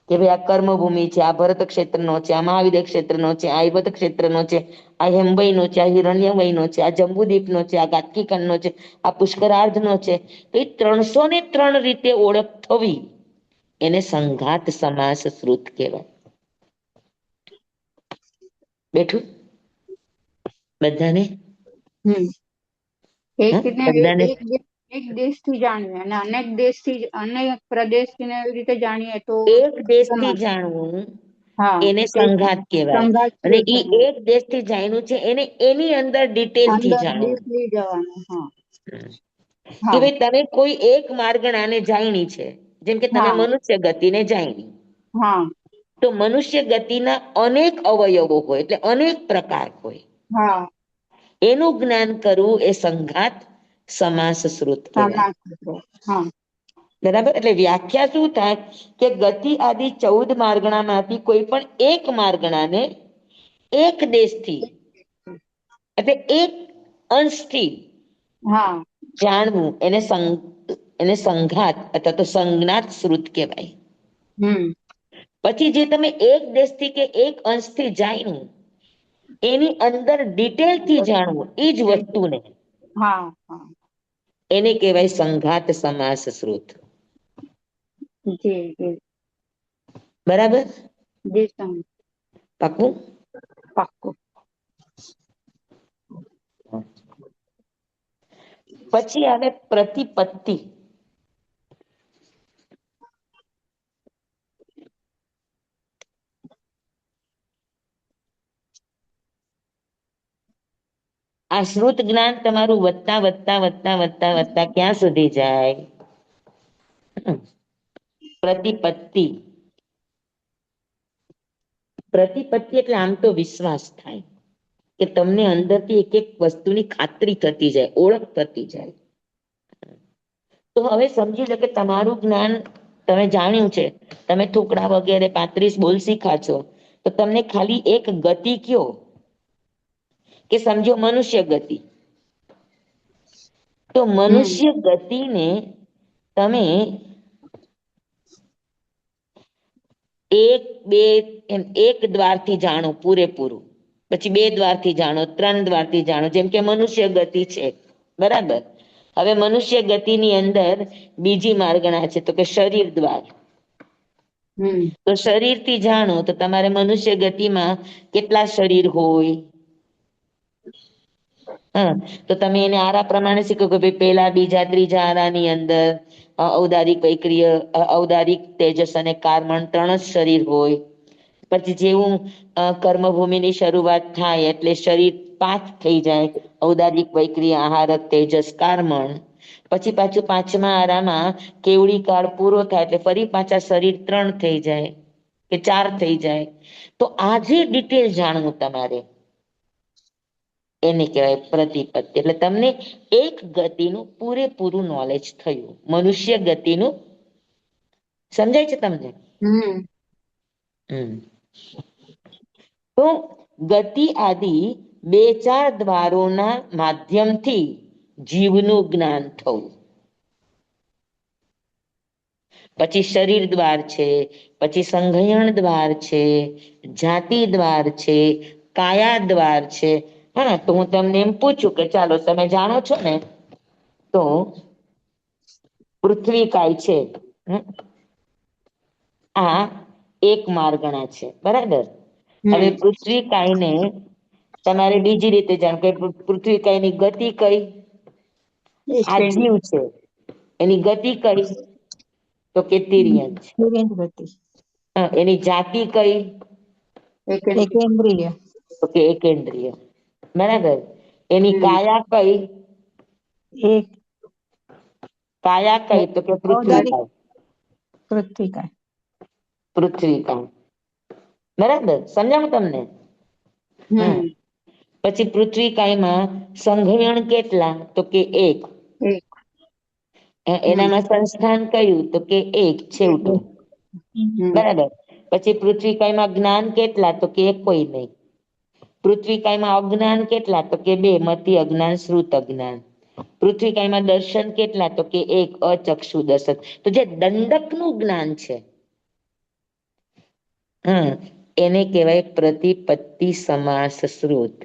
કે ભાઈ આ કર્મભૂમિ છે, આ ભરત ક્ષેત્રનો છે, આ મહાવિદ્ય ક્ષેત્રનો છે, આ યુવત ક્ષેત્રનો છે, આ હેમવયનો છે, આ હિરણ્યવયનો છે, આ જંબુદીપનો છે, આ ગાત્કીખંડનો છે, આ પુષ્કરાર્ધનો છે. તો એ 303 રીતે ઓળખ થવી એને સંઘાત સમાસ શ્રુત કહેવાય. બેઠું બધાને? હમ. હા બધાને એક દેશથી જાણીએ અને અનેક દેશથી, અનેક પ્રદેશથી એવી રીતે જાણીએ તો એક દેશથી સમાસ. જાણવું હા, એને એ સંઘાત કહેવાય, સંઘાત અને શ્રુત ઈ એક દેશથી જાણ્યું છે એને એની અંદર ડિટેલથી અંદર જાણવું. ડીપલી જવાનું. હા. કે હા. ભાઈ તમે કોઈ એક માર્ગણાને જાણી છે, જેમ કે તમે હા. મનુષ્ય ગતિને જાણી, હા. તો મનુષ્ય ગતિના અનેક અવયવો હોય એટલે અનેક પ્રકાર હોય, હા. એનું જ્ઞાન કરવું એ સંઘાત સમાસ શ્રુત કહેવાય. સમાસ શ્રુત. હા. બરાબર? એટલે વ્યાખ્યા શું થાય કે ગતિ આદિ 14 માર્ગણામાંથી કોઈ પણ એક માર્ગણાને એક દેશથી એટલે એક અંશથી હા જાણવું એને સંઘાત અથવા તો સંજ્ઞાત શ્રુત કહેવાય. હમ પછી જે તમે એક દેશથી કે એક અંશથી જાણ્યું એની અંદર ડિટેલથી જાણવું એ જ વસ્તુને હા હા એને કહેવાય સંઘાત સમાસ શ્રુત. જી જી બરાબર? જી સમજ પાકું? પાક્કું. પછી આવે પ્રતિપત્તિ. આ શ્રુત જ્ઞાન તમારું વધતા વધતા વધતા વધતા વધતા ક્યાં સુધી જાય? પ્રતિપત્તિ. પ્રતિપત્તિ એટલે આમ તો વિશ્વાસ થાય કે તમને અંદરથી એક એક વસ્તુની ખાતરી થતી જાય, ઓળખ થતી જાય. તો હવે સમજી લો કે તમારું જ્ઞાન તમે જાણ્યું છે, તમે ટુકડા વગેરે 35 બોલ શીખ્યા છો, તો તમને ખાલી એક ગતિ કયો કે સમજો મનુષ્ય ગતિ, તો મનુષ્ય ગતિને તમે એક બે એમ એક દ્વારથી જાણો પૂરેપૂરું, પછી 2 દ્વારથી જાણો, 3 દ્વારથી જાણો, જેમ કે મનુષ્ય ગતિ છે, બરાબર? હવે મનુષ્ય ગતિની અંદર બીજી માર્ગણા છે તો કે શરીર દ્વાર. તો શરીરથી જાણો તો તમારે મનુષ્ય ગતિમાં કેટલા શરીર હોય? તો તમે એને આરા પ્રમાણે શીખો કે ભાઈ પહેલા બીજા ત્રીજા આરાની અંદર ઔદારિક વૈક્રિય ઔદારિક તેજસ અને કાર્મણ 3 જ શરીર હોય. પછી જેવું કર્મભૂમિની શરૂઆત થાય એટલે શરીર 5 થઈ જાય, ઔદારિક વૈક્રિય આહારક તેજસ કાર્મણ. પછી પાછું 5મા આરામાં કેવડી કાળ પૂરો થાય એટલે ફરી પાછા શરીર 3 થઈ જાય કે 4 થઈ જાય. તો આ જે ડિટેલ જાણવું તમારે એને કહેવાય પ્રતિપત્તિ. એટલે તમને એક ગતિનું પૂરેપૂરું નોલેજ થયું, મનુષ્ય ગતિનું. સમજાય છે તમને? તો ગતિ આદિ 2-4 દ્વારોના માધ્યમથી જીવનું જ્ઞાન થવું. પછી શરીર દ્વાર છે, પછી સંઘયણ દ્વાર છે, જાતિ દ્વાર છે, કાયા દ્વાર છે. હા, તો હું તમને એમ પૂછું કે ચાલો તમે જાણો છો ને તો પૃથ્વી કાય છે, આ એક માર્ગણા છે, બરાબર? હવે પૃથ્વી કાયને તમારે બીજી રીતે જાણ કે પૃથ્વી કાયની ગતિ કઈ? આ જીવ છે એની ગતિ કઈ? તો કે તિર્યક છે. ગતિ એની જાતિ કઈ? એકેન્દ્રિય. તો કે એકેન્દ્રિય, બરાબર? એની કાયા કઈ? એક કાયા કઈ? તો કે પૃથ્વી ઔદારિક કાય. પૃથ્વીકા. પૃથ્વી કાય, બરાબર? સમજાણું તમને? પછી પૃથ્વી કાયમાં સંઘયણ કેટલા? તો કે 1. એનામાં સંસ્થાન કયું? તો કે 1 છેવટું, બરાબર? પછી પૃથ્વી કાયમાં જ્ઞાન કેટલા? તો કે કોઈ નહીં. પૃથ્વી કાયમાં અજ્ઞાન કેટલા? તો કે 2, મતિ અજ્ઞાન, શ્રુત અજ્ઞાન. પૃથ્વી કાયમાં દર્શન કેટલા? તો કે 1, અચક્ષુ દર્શન. તો જે દંડકનું જ્ઞાન છે, એને કહેવાય પ્રતિપત્તિ સમાસ શ્રુત.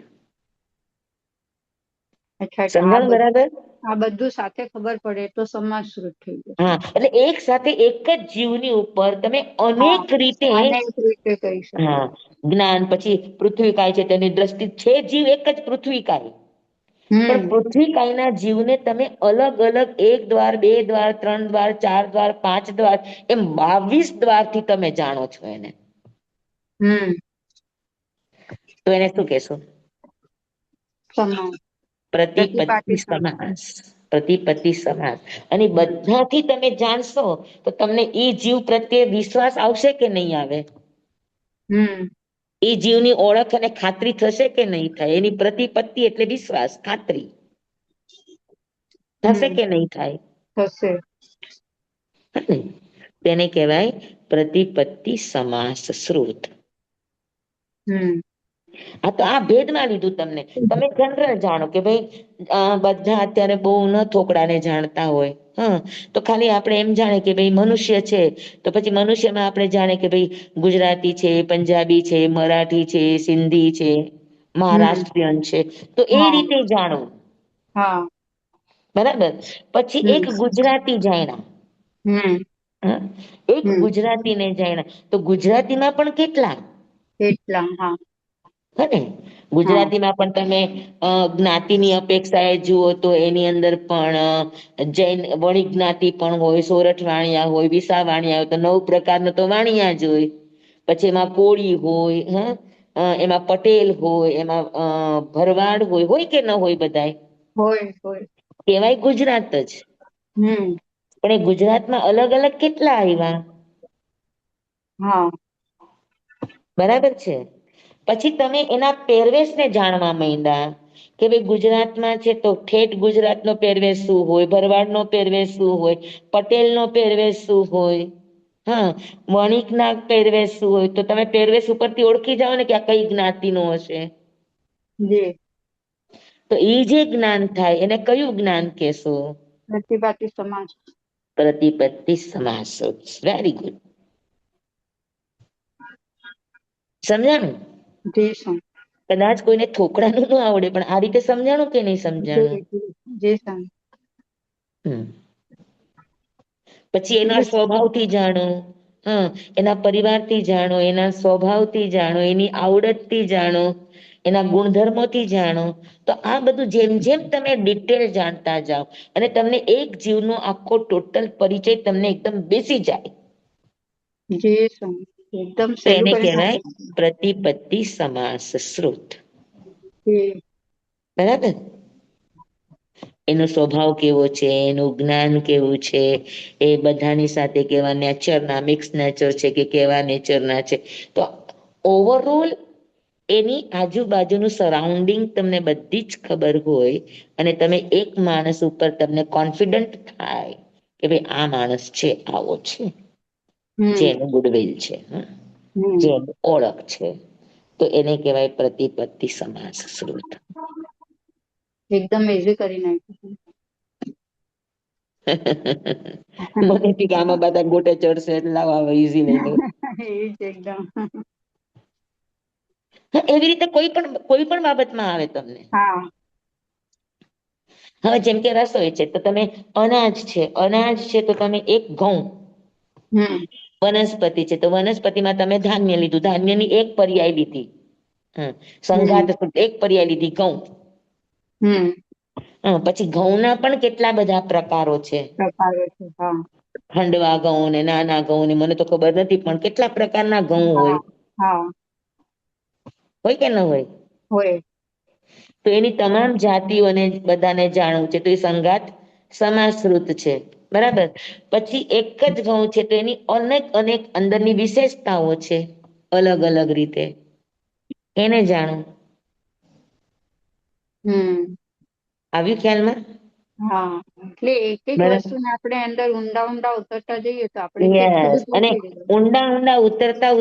સમજણ બરાબર? આ બધું સાથે ખબર પડે તો સમાસ શ્રુત થઈ જશે. હા, એટલે એક સાથે એક જ જીવની ઉપર તમે અનેક રીતે કહી શકો. જ્ઞાન. પછી પૃથ્વી કાય છે તેની દ્રષ્ટિ છે જીવ એક જ પૃથ્વી કાય, પણ પૃથ્વી કાયના જીવને તમે અલગ અલગ 1 દ્વાર, 2 દ્વાર, 3 દ્વાર, 4 દ્વાર, 5 દ્વાર, એમ 22 દ્વારથી તમે જાણો છો એને. તો એને શું કહેશો? પ્રતિપત્તિ સમાસ. પ્રતિપત્તિ સમાસ. અને બધાથી તમે જાણશો તો તમને ઈ જીવ પ્રત્યે વિશ્વાસ આવશે કે નહીં આવે? એ જીવની ઓળખ અને ખાતરી થશે કે નહીં થાય? એની પ્રતિપત્તિ એટલે વિશ્વાસ, ખાતરી થશે કે નહીં થાય? થશે. તેને કહેવાય પ્રતિપત્તિ સમાસ શ્રુત. આ તો આ ભેદમાં લીધું તમને. તમે જનરલ જાણો કે ભાઈ બધા અત્યારે બહુ ન થોકડાને જાણતા હોય. હા, તો ખાલી આપણે એમ જાણે કે ભાઈ મનુષ્ય છે, તો પછી મનુષ્યમાં આપણે જાણે કે ભાઈ ગુજરાતી છે, પંજાબી છે, મરાઠી છે, સિંધી છે, હમ મહારાષ્ટ્રીયન છે, તો એ હા રીતે જાણવું. હા બરાબર. પછી એક હમ ગુજરાતી જાણ્યા. હમ હા, એક હમ ગુજરાતીને જાણ્યા, તો ગુજરાતીમાં પણ કેટલા? એટલા હા હે ને? હા ગુજરાતીમાં પણ તમે જ્ઞાતિની અપેક્ષાએ જુઓ તો એની અંદર પણ જૈન વણિક જ્ઞાતિ પણ હોય, સોરઠ વાણિયા હોય, વિસા વાણિયા હોય, તો 9 પ્રકારના તો વાણિયા જ હોય. પછી એમાં કોળી હોય, એમાં પટેલ હોય, એમાં ભરવાડ હોય કે ન હોય બધાય? હોય કેવાય ગુજરાત જ. હમ પણ એ ગુજરાતમાં અલગ અલગ કેટલા આવ્યા? હા બરાબર છે. પછી તમે એના પહેરવેશને જાણવા માંડ્યા કે ભાઈ ગુજરાતમાં છે તો ઠેઠ ગુજરાતનો પહેરવેશ શું હોય, ભરવાડનો પહેરવેશ શું હોય, પટેલનો પહેરવેશ શું હોય, હા, વણિકના પહેરવેશ શું હોય, તો તમે પહેરવેશ ઉપરથી ઓળખી જાઓ ને કે આ કઈ જ્ઞાતિનો હશે. જી તો એ જે જ્ઞાન થાય એને કયું જ્ઞાન કહેશો? પ્રતિભાતી સમાજ. પ્રતિપત્તિ સમાસ. Very good. સમજાણું? જી સર. કદાચ કોઈને થોકડાનું ન આવડે પણ આ રીતે સમજાણું કે નહીં સમજાણું? જી સર. હમ. પછી એના એટલે સ્વભાવથી જાણો. હા, એના પરિવારથી જાણો, એના સ્વભાવથી જાણો, એની આવડતથી જાણો, એના ગુણધર્મોથી જાણો. તો આ બધું જેમ જેમ તમે ડિટેલ જાણતા જાઓ અને તમને એક જીવનો આખો ટોટલ પરિચય તમને એકદમ બેસી જાય. જી સર. એકદમ તો સહેલું એને કરી કહેવાય નાખ્યું. પ્રતિપત્તિ સમાસ શ્રુત. જી બરાબર. એનો સ્વભાવ કેવો છે, એનું જ્ઞાન કેવું છે, એ બધાની સાથે કેવા નેચરના મિક્સ નેચર છે કે કેવા નેચરના છે, તો ઓવરઓલ એની આજુબાજુનું સરાઉન્ડિંગ તમને બધી જ ખબર હોય અને તમે એક માણસ ઉપર તમને કોન્ફિડન્ટ થાય કે ભાઈ આ માણસ છે, આવો છે, હમ જેનું ગુડવિલ છે, હમ જેનું ઓળખ છે, તો એને કહેવાય પ્રતિપત્તિ સમાસ શ્રુત. એકદમ ઇઝી કરી નાખ્યું. મને કે આમાં બધા ગોટે ચડશે એટલે લાવો હવે ઈઝી લઈ લો. એ જ એકદમ. એવી રીતે કોઈ પણ બાબતમાં આવે તમને. હા હવે જેમ કે રસોઈ છે તો તમે અનાજ છે તો તમે એક ઘઉં, હમ વનસ્પતિ છે તો વનસ્પતિમાં તમે ધાન્ય લીધું, ધાન્યની એક પર્યાય લીધી. હમ સંઘાત એક પર્યાય લીધી ઘઉં. હમ પછી ઘઉંના પણ કેટલા બધા પ્રકારો છે. પ્રકારો છે. હા ખંડવા ઘઉં ને નાના ઘઉં ને મને તો ખબર નથી પણ કેટલા પ્રકારના ઘઉં હા હોય. હા હોય કે ન હોય? હોય. તો એની તમામ જાતિઓને બધાને જાણવું છે તો એ સંગાત સમાશ્રુત છે. બરાબર. પછી એક જ ઘઉં છે તો એની અનેક અંદરની વિશેષતાઓ છે. અલગ અલગ રીતે એને જાણો. હમ આવ્યું ખ્યાલમાં? હા, એટલે એક એક બરાબર. વસ્તુને આપણે અંદર ઊંડા ઉતરતા જઈએ તો આપણે કેટલું યસ બધું અને થઈ જાય. ઊંડા ઉતરતા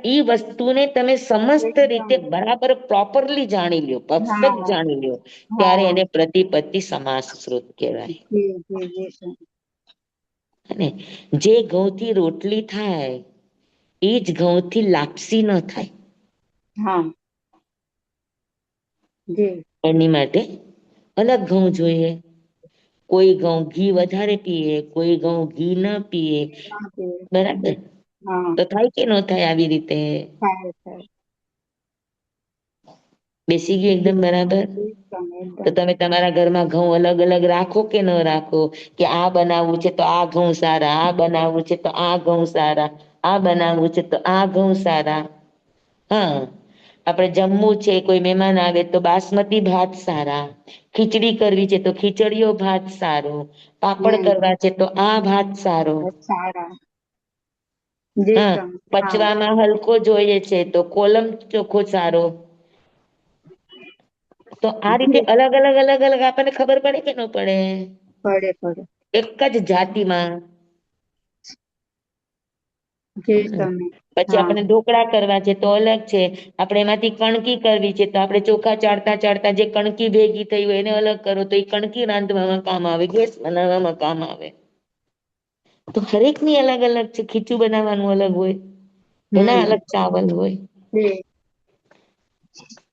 ઈ વસ્તુને તમે સમસ્ત એકદમ રીતે બરાબર પ્રોપરલી જાણી લ્યો, પરફેક્ટ હા જાણી લ્યો ત્યારે હા એને પ્રતિપત્તિ સમાસ શ્રુત કહેવાય. જી સર. અને જે ઘઉંથી રોટલી થાય એજ ઘઉંથી લાપસી ન થાય. હા જી એની માટે અલગ ઘઉં જોઈએ. કોઈ ઘઉં ઘી વધારે પીએ, કોઈ ઘઉં ઘી ના પીએ. બરાબર. હા તો થાય કે ન થાય આવી રીતે? થાય થાય. બેસી ગયું એકદમ બરાબર? એકદમ તો એકદમ તમે તમારા ઘરમાં ઘઉં અલગ અલગ રાખો કે ન રાખો? કે આ બનાવવું છે તો આ ઘઉં સારા, આ બનાવવું છે તો આ ઘઉં સારા, આ બનાવવું છે તો આ ઘઉં સારા. હા, આપણે જમવું છે, કોઈ મહેમાન આવે તો બાસમતી ભાત સારા, ખીચડી કરવી છે તો ખીચડીયો ભાત સારો, પાપડ હમ કરવા છે તો આ ભાત સારો. સારા. જી હા, સર હા પચવામાં હલકો જોઈએ છે તો કોલમ ચોખ્ખો સારો. તો આ રીતે જી અલગ આપણને ખબર પડે કે ન પડે? પડે પડે. એક જ જાતિમાં જી સર. પછી હા આપણે ઢોકળા કરવા છે તો અલગ છે, આપણે એમાંથી કણકી કરવી છે તો આપણે ચોખા ચાળતા ચાળતા જે કણકી ભેગી થઈ હોય એને અલગ કરો તો એ કણકી રાંધવામાં કામ આવે, ગેસ બનાવવામાં કામ આવે. તો હરેક ની અલગ અલગ છે. ખીચું બનાવવાનું અલગ હોય, એના હમ અલગ ચાવલ હોય. છે.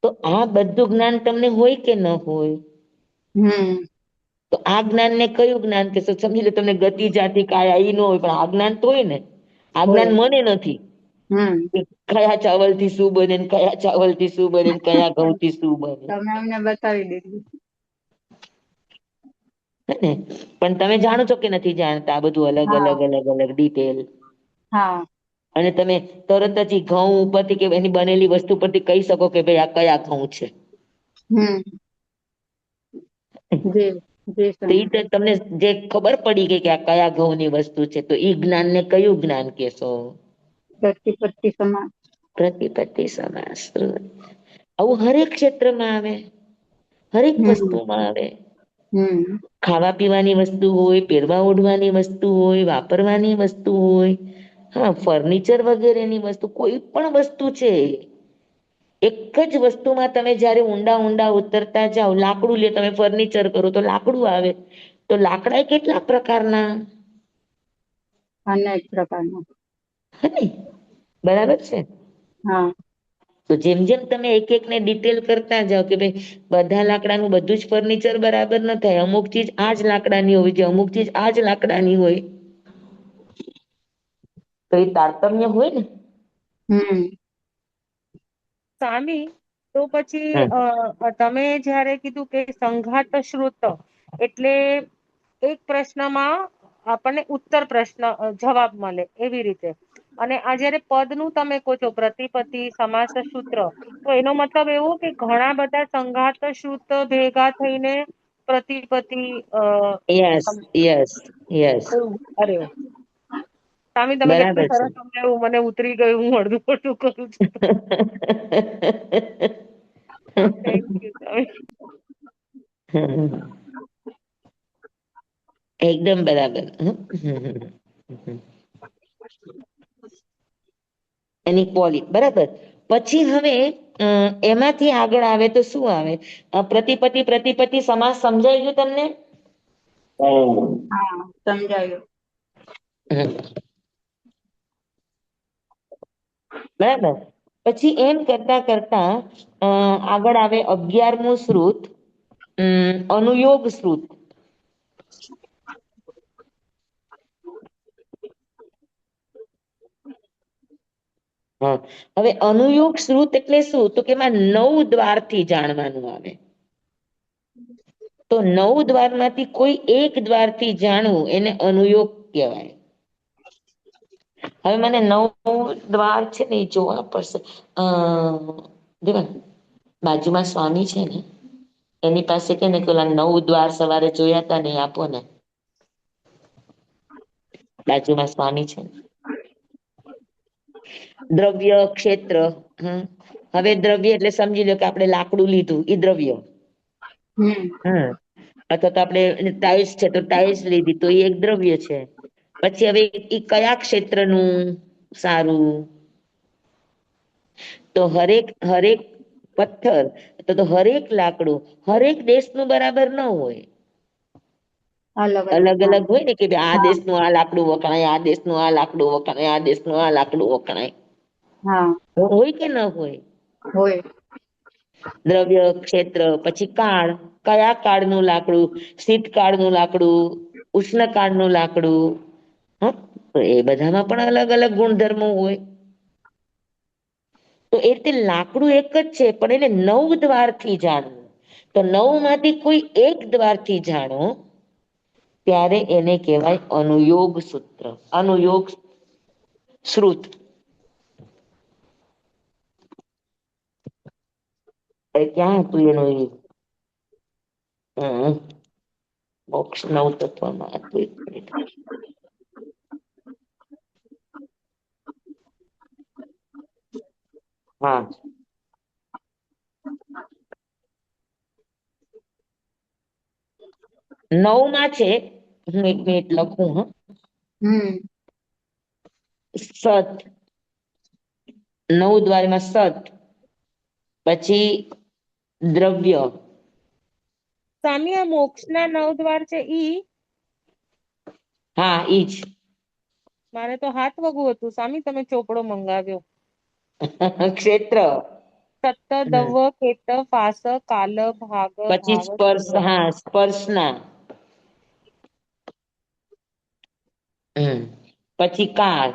તો આ બધું જ્ઞાન તમને હોય કે ન હોય? હમ તો આ જ્ઞાન ને કયું જ્ઞાન કહેશો? સમજી લો તમને ગતિ જાતિ કાયા ઈ ન હોય, પણ આ જ્ઞાન તો હોય ને. આ જ્ઞાન હોય. મને નથી હમ કે કયા ચાવલ થી શું બને ને કયા ચાવલ થી શું બને ને કયા ઘઉં થી શું બને. તમે અમને બતાવી દીધું. હે ને? પણ તમે જાણો છો કે નથી જાણતા આ બધું અલગ હા અલગ અલગ અલગ ડિટેલ? હા અને તમે તરત જ ઈ ઘઉં ઉપરથી કે એની બનેલી વસ્તુ પરથી કહી શકો કે ભાઈ આ કયા ઘઉં છે. હમ જી જી તો સમજ. ઈ તો તમને જે ખબર પડી ગઈ કે આ કયા ઘઉં ની વસ્તુ છે તો ઈ જ્ઞાન ને કયું જ્ઞાન કેશો? પ્રતિપત્તિ સમાસ. પ્રતિપત્તિ સમાસ. આવું હરેક ક્ષેત્રમાં આવે, હરેક હમ વસ્તુમાં આવે. હમ ખાવા પીવાની વસ્તુ હોય, પહેરવા ઓઢવાની વસ્તુ હોય, વાપરવાની વસ્તુ હોય. હા, ફર્નિચર વગેરેની વસ્તુ કોઈ પણ વસ્તુ છે. એક જ વસ્તુમાં તમે જયારે ઊંડા ઊંડા ઉતરતા જાઓ, લાકડું લ્યો તમે ફર્નિચર કરો તો લાકડું આવે, તો લાકડા એ કેટલા પ્રકારના? અનેક પ્રકારના. હે ને? બરાબર છે. હા તો જેમ જેમ તમે એક એક ને ડિટેલ કરતા જાઓ કે ભાઈ બધા લાકડાનું બધું જ ફર્નિચર બરાબર ન થાય, અમુક ચીજ આજ લાકડાની હોવી જોઈએ, અમુક ચીજ આજ લાકડાની હોય. તો એ તારતમ્ય હોય ને. હમ સ્વામી, તો પછી હમ તમે જયારે કીધું કે સંઘાત શ્રુત એટલે એક પ્રશ્નમાં આપણને ઉત્તર પ્રશ્ન જવાબ મળે એવી રીતે. અને આ જયારે પદ નું તમે કહો છો પ્રતિપતિ સમાસ સૂત્ર, તો એનો મતલબ એવું કે ઘણા બધા સંઘાત સૂત્ર ભેગા થઈને પ્રતિપતિ યસ યસ યસ અરે સ્વામી તમે બરાબર કેટલું છે. સરસ સમજાવ્યું, મને ઉતરી ગયું, હું અડધું પડધું કરું છું. થેન્ક યુ સ્વામી. એકદમ બરાબર. એની ક્વોલિટી બરાબર. પછી હવે એમાંથી આગળ આવે તો શું આવે? પ્રતિપતિ પ્રતિપતિ સમાસ સમજાઈ ગયું તમને? હા સમજાયું. હમ બરાબર. પછી એમ કરતા કરતા આગળ આવે 11મું શ્રુત, અનુયોગ શ્રુત. હા, હવે અનુયોગ શ્રુત એટલે શું? તો કે એમાં 9 દ્વાર થી જાણવાનું આવે. તો 9 દ્વારમાંથી કોઈ એક દ્વારથી જાણવું એને અનુયોગ કહેવાય. હવે મને 9 દ્વાર છે ને એ જોવા પડશે. બાજુમાં સ્વામી છે ને એની પાસે કે ને પેલા 9 દ્વાર સવારે જોયા તા ને આપો ને. બાજુમાં સ્વામી છે. દ્રવ્ય ક્ષેત્ર. હવે દ્રવ્ય એટલે સમજી લો કે આપણે લાકડું લીધું ઈ દ્રવ્ય. હમ અથવા તો આપણે ટાઈલ્સ છે તો ટાઈલ્સ લીધી તો એ એક દ્રવ્ય છે. પછી હવે એ કયા ક્ષેત્રનું સારું? તો હરેક પથ્થર તો હરેક લાકડું હરેક દેશનું બરાબર ન હોય. અલગ અલગ હોય ને કે ભાઈ આ હા દેશનું આ લાકડું વખણાય, આ દેશનું આ લાકડું વખણાય, આ દેશનું આ લાકડું વખણાય. હા હોય કે ન હોય? હોય. દ્રવ્ય ક્ષેત્ર. પછી કાળ, કયા કાળનું લાકડું? શીતકાળનું લાકડું, ઉષ્ણકાળનું લાકડું. હા, તો એ બધામાં પણ અલગ અલગ ગુણધર્મો હોય. તો એ રીતે લાકડું એક જ છે પણ એને 9 દ્વારથી જાણવું. તો 9 માંથી કોઈ એક દ્વારથી જાણો ત્યારે એને કહેવાય અનુયોગ સૂત્ર, અનુયોગ શ્રુત. ક્યાં હતું એનું એ? મોક્ષ 9 તત્વમાં હતું, એક મિનિટ. હા. 9 માં છે, હું એક મિનિટ લખું. હમ સત, 9 દ્વારમાં સત, પછી દ્રવ્ય. સ્વામી આ મોક્ષના 9 દ્વાર છે ઈ? હા ઈ જ. મારે તો હાથ વગું હતું સ્વામી, તમે ચોપડો મંગાવ્યો. ક્ષેત્ર. સત્ત, દવ, કેત, પાસ, કાલ, ભાગ, પછી ભાવ, સ્પર્શ, સંગ્રહ. હા સ્પર્શના. પછી કાળ,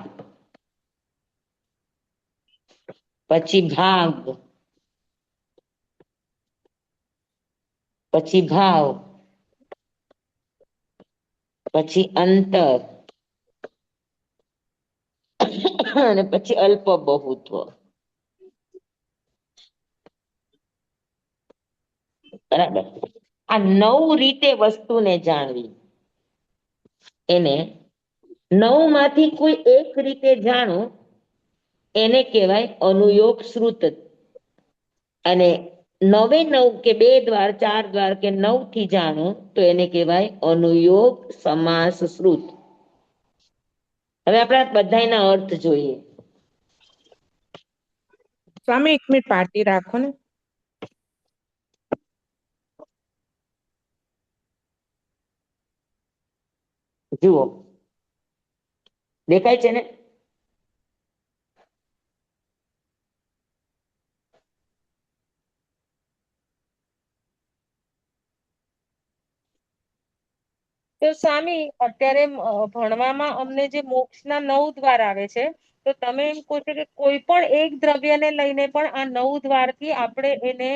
પછી ભાગ, પછી ભાવ, પછી અંતર, અને પછી અલ્પ બહુત્વ. બરાબર. આ 9 રીતે વસ્તુને જાણવી, એને 9 માંથી કોઈ એક રીતે જાણો એને કહેવાય અનુયોગ શ્રુત. અને 9 કે 2 દ્વાર, 4 દ્વાર કે 9 થી જાણો તો એને કહેવાય અનુયોગ સમાસ શ્રુત. હવે આપણે બધાના અર્થ જોઈએ. સ્વામી 1 મિનિટ પાર્ટી રાખો ને. જુઓ, દેખાય છે ને? તો સ્વામી અત્યારે ભણવામાં અમને જે મોક્ષના 9 દ્વાર આવે છે, તો તમે એમ કહો છો કે કોઈ પણ એક દ્રવ્યને લઈને પણ આ 9 દ્વારથી આપણે એને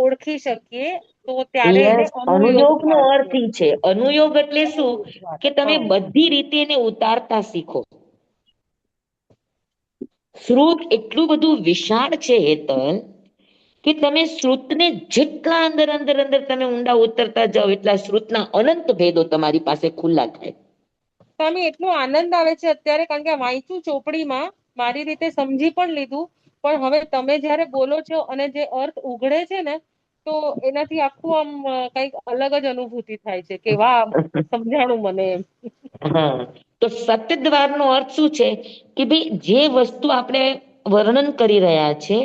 ઓળખી શકીએ, તો ત્યારે એને યસ, અનુયોગ અનુયોગ નો દ્વાર અર્થ કહેવાય. ઈ છે. અનુયોગ એટલે શું? અનુયોગ દ્વાર. કે તમે હા. બધી રીતે એને ઉતારતા શીખો. શ્રુત એટલું બધું વિશાળ છે હેતલ, કે તમે શ્રુતને જેટલા અંદર અંદર અંદર તમે ઊંડા ઉતરતા જાઓ એટલા શ્રુતના અનંત ભેદો તમારી પાસે ખુલ્લા થાય. સ્વામી એટલો આનંદ આવે છે અત્યારે, કારણ કે વાંચ્યું ચોપડીમાં, મારી રીતે સમજી પણ લીધું, પણ હવે તમે જ્યારે બોલો છો અને જે અર્થ ઉઘડે છે ને, તો એનાથી આખું આમ કઈક અલગ જ અનુભૂતિ થાય છે કે વાહ, સમજાણું મને એમ. હા, તો સતદ્વાર નો અર્થ શું છે? કે ભાઈ જે વસ્તુ આપણે વર્ણન કરી રહ્યા છે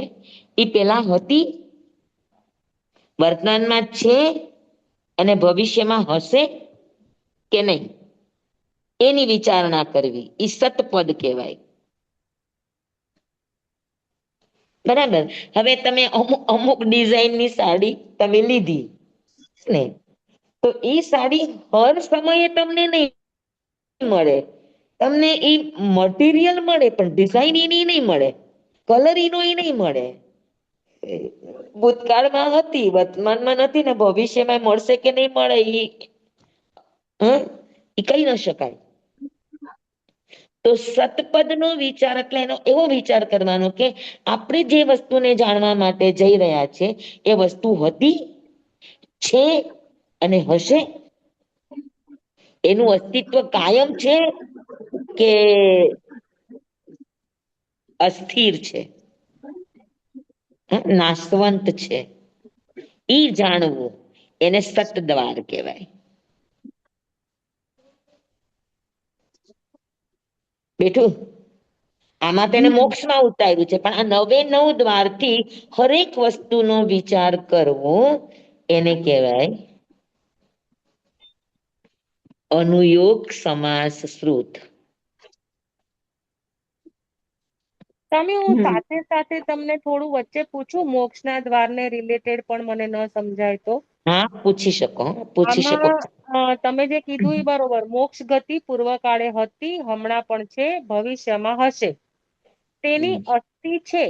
એ પેલા હતી, વર્તમાનમાં છે અને ભવિષ્યમાં હશે કે નહીં, એની વિચારણા કરવી, ઈ સતપદ કહેવાય. બરાબર. હવે તમે અમુક અમુક ડિઝાઇનની સાડી તમે લીધી ને, તો એ સાડી હર સમયે તમને નહીં મળે. તમને એ મટીરિયલ મળે પણ ડિઝાઇન એની નહીં મળે, કલર એનો એ નહીં મળે. ભૂતકાળમાં હતી, વર્તમાનમાં નથી ને ભવિષ્યમાં મળશે કે નહીં મળે એ કહી ન શકાય. તો સતપદ નો વિચાર એટલે એનો એવો વિચાર કરવાનો કે આપણે જે વસ્તુને જાણવા માટે જઈ રહ્યા છે એ વસ્તુ હતી, છે અને હશે. એનું અસ્તિત્વ કાયમ છે કે અસ્થિર છે, નાશવંત છે, ઈ જાણવું એને સતદ્વાર કહેવાય. બેઠું આમાં તેને મોક્ષમાં ઉતાર્યું છે, પણ આ 9 દ્વારથી હરેક વસ્તુનો વિચાર કરવો એને કહેવાય અનુયોગ સમાસ શ્રુત. સ્વામી હું સાથે સાથે તમને થોડું વચ્ચે પૂછું, મોક્ષના દ્વારને રિલેટેડ પણ મને ન સમજાય તો? હા, પૂછી શકો, પૂછી શકો. આમાં તમે જે કીધું એ બરોબર, મોક્ષ ગતિ પૂર્વકાળે હતી, હમણાં પણ છે, ભવિષ્યમાં હશે. તેની અસ્થિ છે,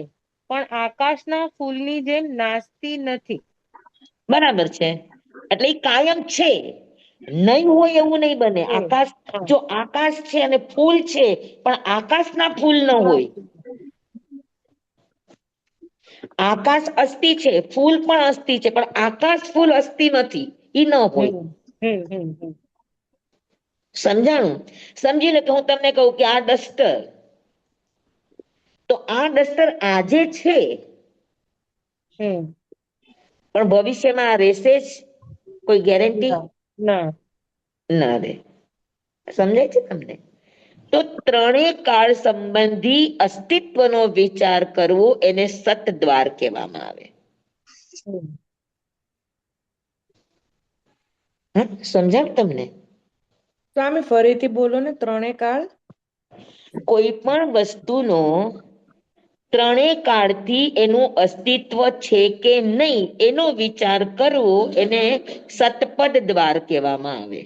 પણ આકાશના ફૂલની જેમ નાચતી નથી. બરાબર છે. એટલે એ કાયમ છે, નહીં હોય એવું નહીં બને. છે. આકાશ, હા. જો આકાશ છે અને ફૂલ છે, પણ આકાશના ફૂલ ન હોય. આકાશ અસ્થિ છે, ફૂલ પણ અસ્થિ છે, પણ આકાશ ફૂલ અસ્થિ નથી, ઈ ન હોય. સમજાણું? સમજી લો કે હું તમને કહું કે આ ડસ્ટર, તો આ ડસ્ટર આજે છે પણ ભવિષ્યમાં આ રહેશે જ, કોઈ ગેરંટી ના ના. ના રે. સમજાય છે તમને? તો ત્રણેય કાળ સંબંધી અસ્તિત્વનો વિચાર કરવો એને સત દ્વાર કહેવામાં આવે. સમજાણ તમને? સ્વામી ફરીથી બોલો ને, ત્રણેય કાળ. કોઈ પણ વસ્તુનો ત્રણેય કાળથી એનું અસ્તિત્વ છે કે નહીં એનો વિચાર કરવો એને સતપદ દ્વાર કહેવામાં આવે.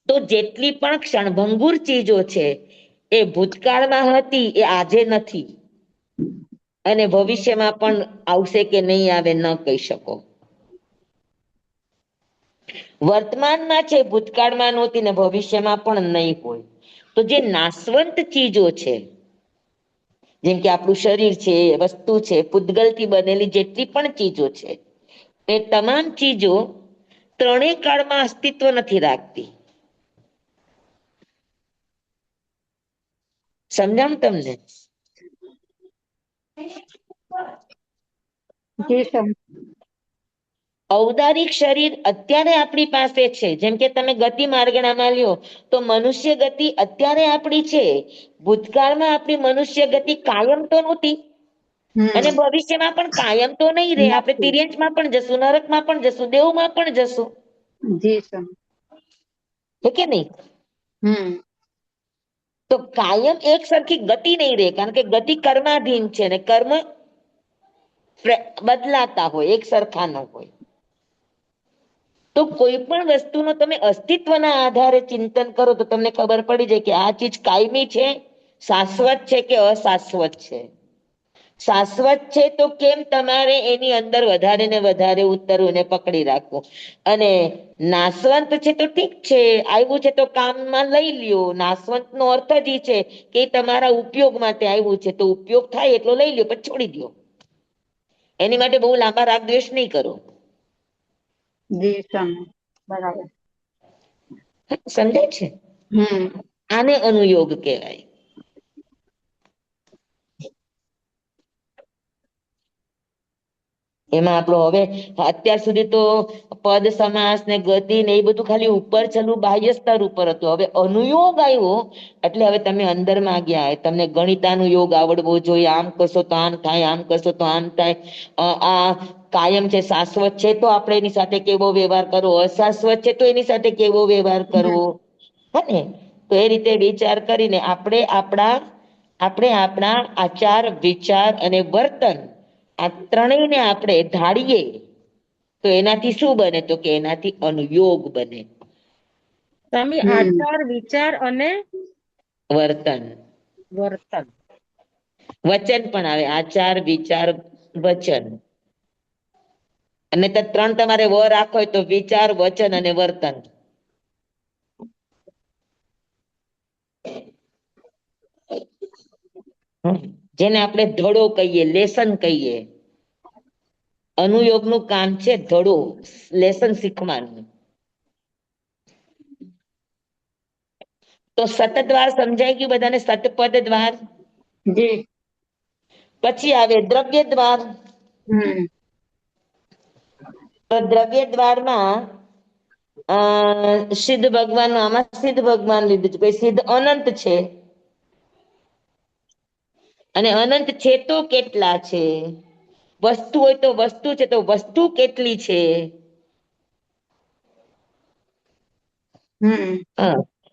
તો જેટલી પણ ક્ષણભંગુર ચીજો છે એ ભૂતકાળમાં હતી એ આજે નથી અને ભવિષ્યમાં પણ આવશે કે નહીં આવે ન કહી શકો. વર્તમાનમાં છે, ભૂતકાળમાં નહોતી ને ભવિષ્યમાં પણ નહીં હોય. તો જે નાશવંત ચીજો છે, જેમ કે આપણું શરીર છે, વસ્તુ છે, પૂતગલથી બનેલી જેટલી પણ ચીજો છે, એ તમામ ચીજો ત્રણેય કાળમાં અસ્તિત્વ નથી રાખતી. સમજાણ તમને? જી સમ ઔદારિક શરીર અત્યારે આપણી પાસે છે, જેમ કે તમે ગતિ માર્ગણામાં લ્યો તો મનુષ્ય ગતિ અત્યારે આપણી છે. ભૂતકાળમાં આપણી મનુષ્ય ગતિ કાયમ તો નહોતી અને ભવિષ્યમાં પણ કાયમ તો નહીં રહે. આપણે નથી. તિર્યંશમાં પણ જશું, નરકમાં પણ જશું, દેવમાં પણ જશું, જી સમ છે કે નહીં? તો કાયમ એક સરખી ગતિ નહીં રહે, કારણ કે ગતિ કર્માધીન છે ને કર્મ બદલાતા હોય, એક સરખા ન હોય. તો કોઈ પણ વસ્તુનો તમે અસ્તિત્વના આધારે ચિંતન કરો તો તમને ખબર પડી જાય કે આ ચીજ કાયમી છે, શાશ્વત છે કે અશાશ્વત છે. શાશ્વત છે તો કેમ તમારે એની અંદર વધારે ને વધારે ઉતરવું ને પકડી રાખવું, અને નાશવંત છે તો ઠીક છે, આવ્યું છે તો કામમાં લઈ લ્યો. નાશવંત નો અર્થ જ ઈ છે કે તમારા ઉપયોગ માટે આવ્યું છે, તો ઉપયોગ થાય એટલો લઈ લ્યો પછી છોડી દો. એની માટે બહુ લાંબા રાગ દ્વેષ નહીં કરો. જી સમ બરાબર. સમજાય છે? આને અનુયોગ કહેવાય. એમાં આપણો હવે અત્યાર સુધી તો પદ સમાસ ને ગતિ ને એ બધું ખાલી ઉપર ચલું બાહ્ય સ્તર ઉપર હતું. હવે અનુયોગ આવ્યો એટલે હવે તમે અંદરમાં ગયા. તમને ગણિતાનુયોગ આવડવો જોઈએ. આમ કરશો તો આમ થાય, આમ કરશો તો આમ થાય. આ કાયમ છે, શાશ્વત છે તો આપણે એની સાથે કેવો વ્યવહાર કરવો, અશાશ્વત છે તો એની સાથે કેવો વ્યવહાર કરવો, હે ને? તો એ રીતે વિચાર કરીને આપણે આપણા આચાર, વિચાર અને વર્તન આ ત્રણેયને આપણે ઢાળીએ તો એનાથી શું બને? તો કે એનાથી અનુયોગ બને. સ્વામી, આચાર, વિચાર અને વર્તન. વર્તન. વચન પણ આવે, આચાર, વિચાર, વચન. અને તો ત્રણ તમારે વ રાખો હોય તો વિચાર, વચન અને વર્તન. જેને આપણે ધડો કહીએ, લેસન કહીએ. અનુયોગનું કામ છે ધડો, લેસન શીખવાનું. તો સત દ્વાર સમજાઈ ગયું બધાને? સતપદ દ્વાર. જી. પછી આવે દ્રવ્ય દ્વાર. તો દ્રવ્ય દ્વારમાં સિદ્ધ ભગવાન, આમાં સિદ્ધ ભગવાન લીધું છે. સિદ્ધ અનંત છે અને અનંત છે તો કેટલા છે? વસ્તુ હોય તો વસ્તુ છે તો વસ્તુ કેટલી છે?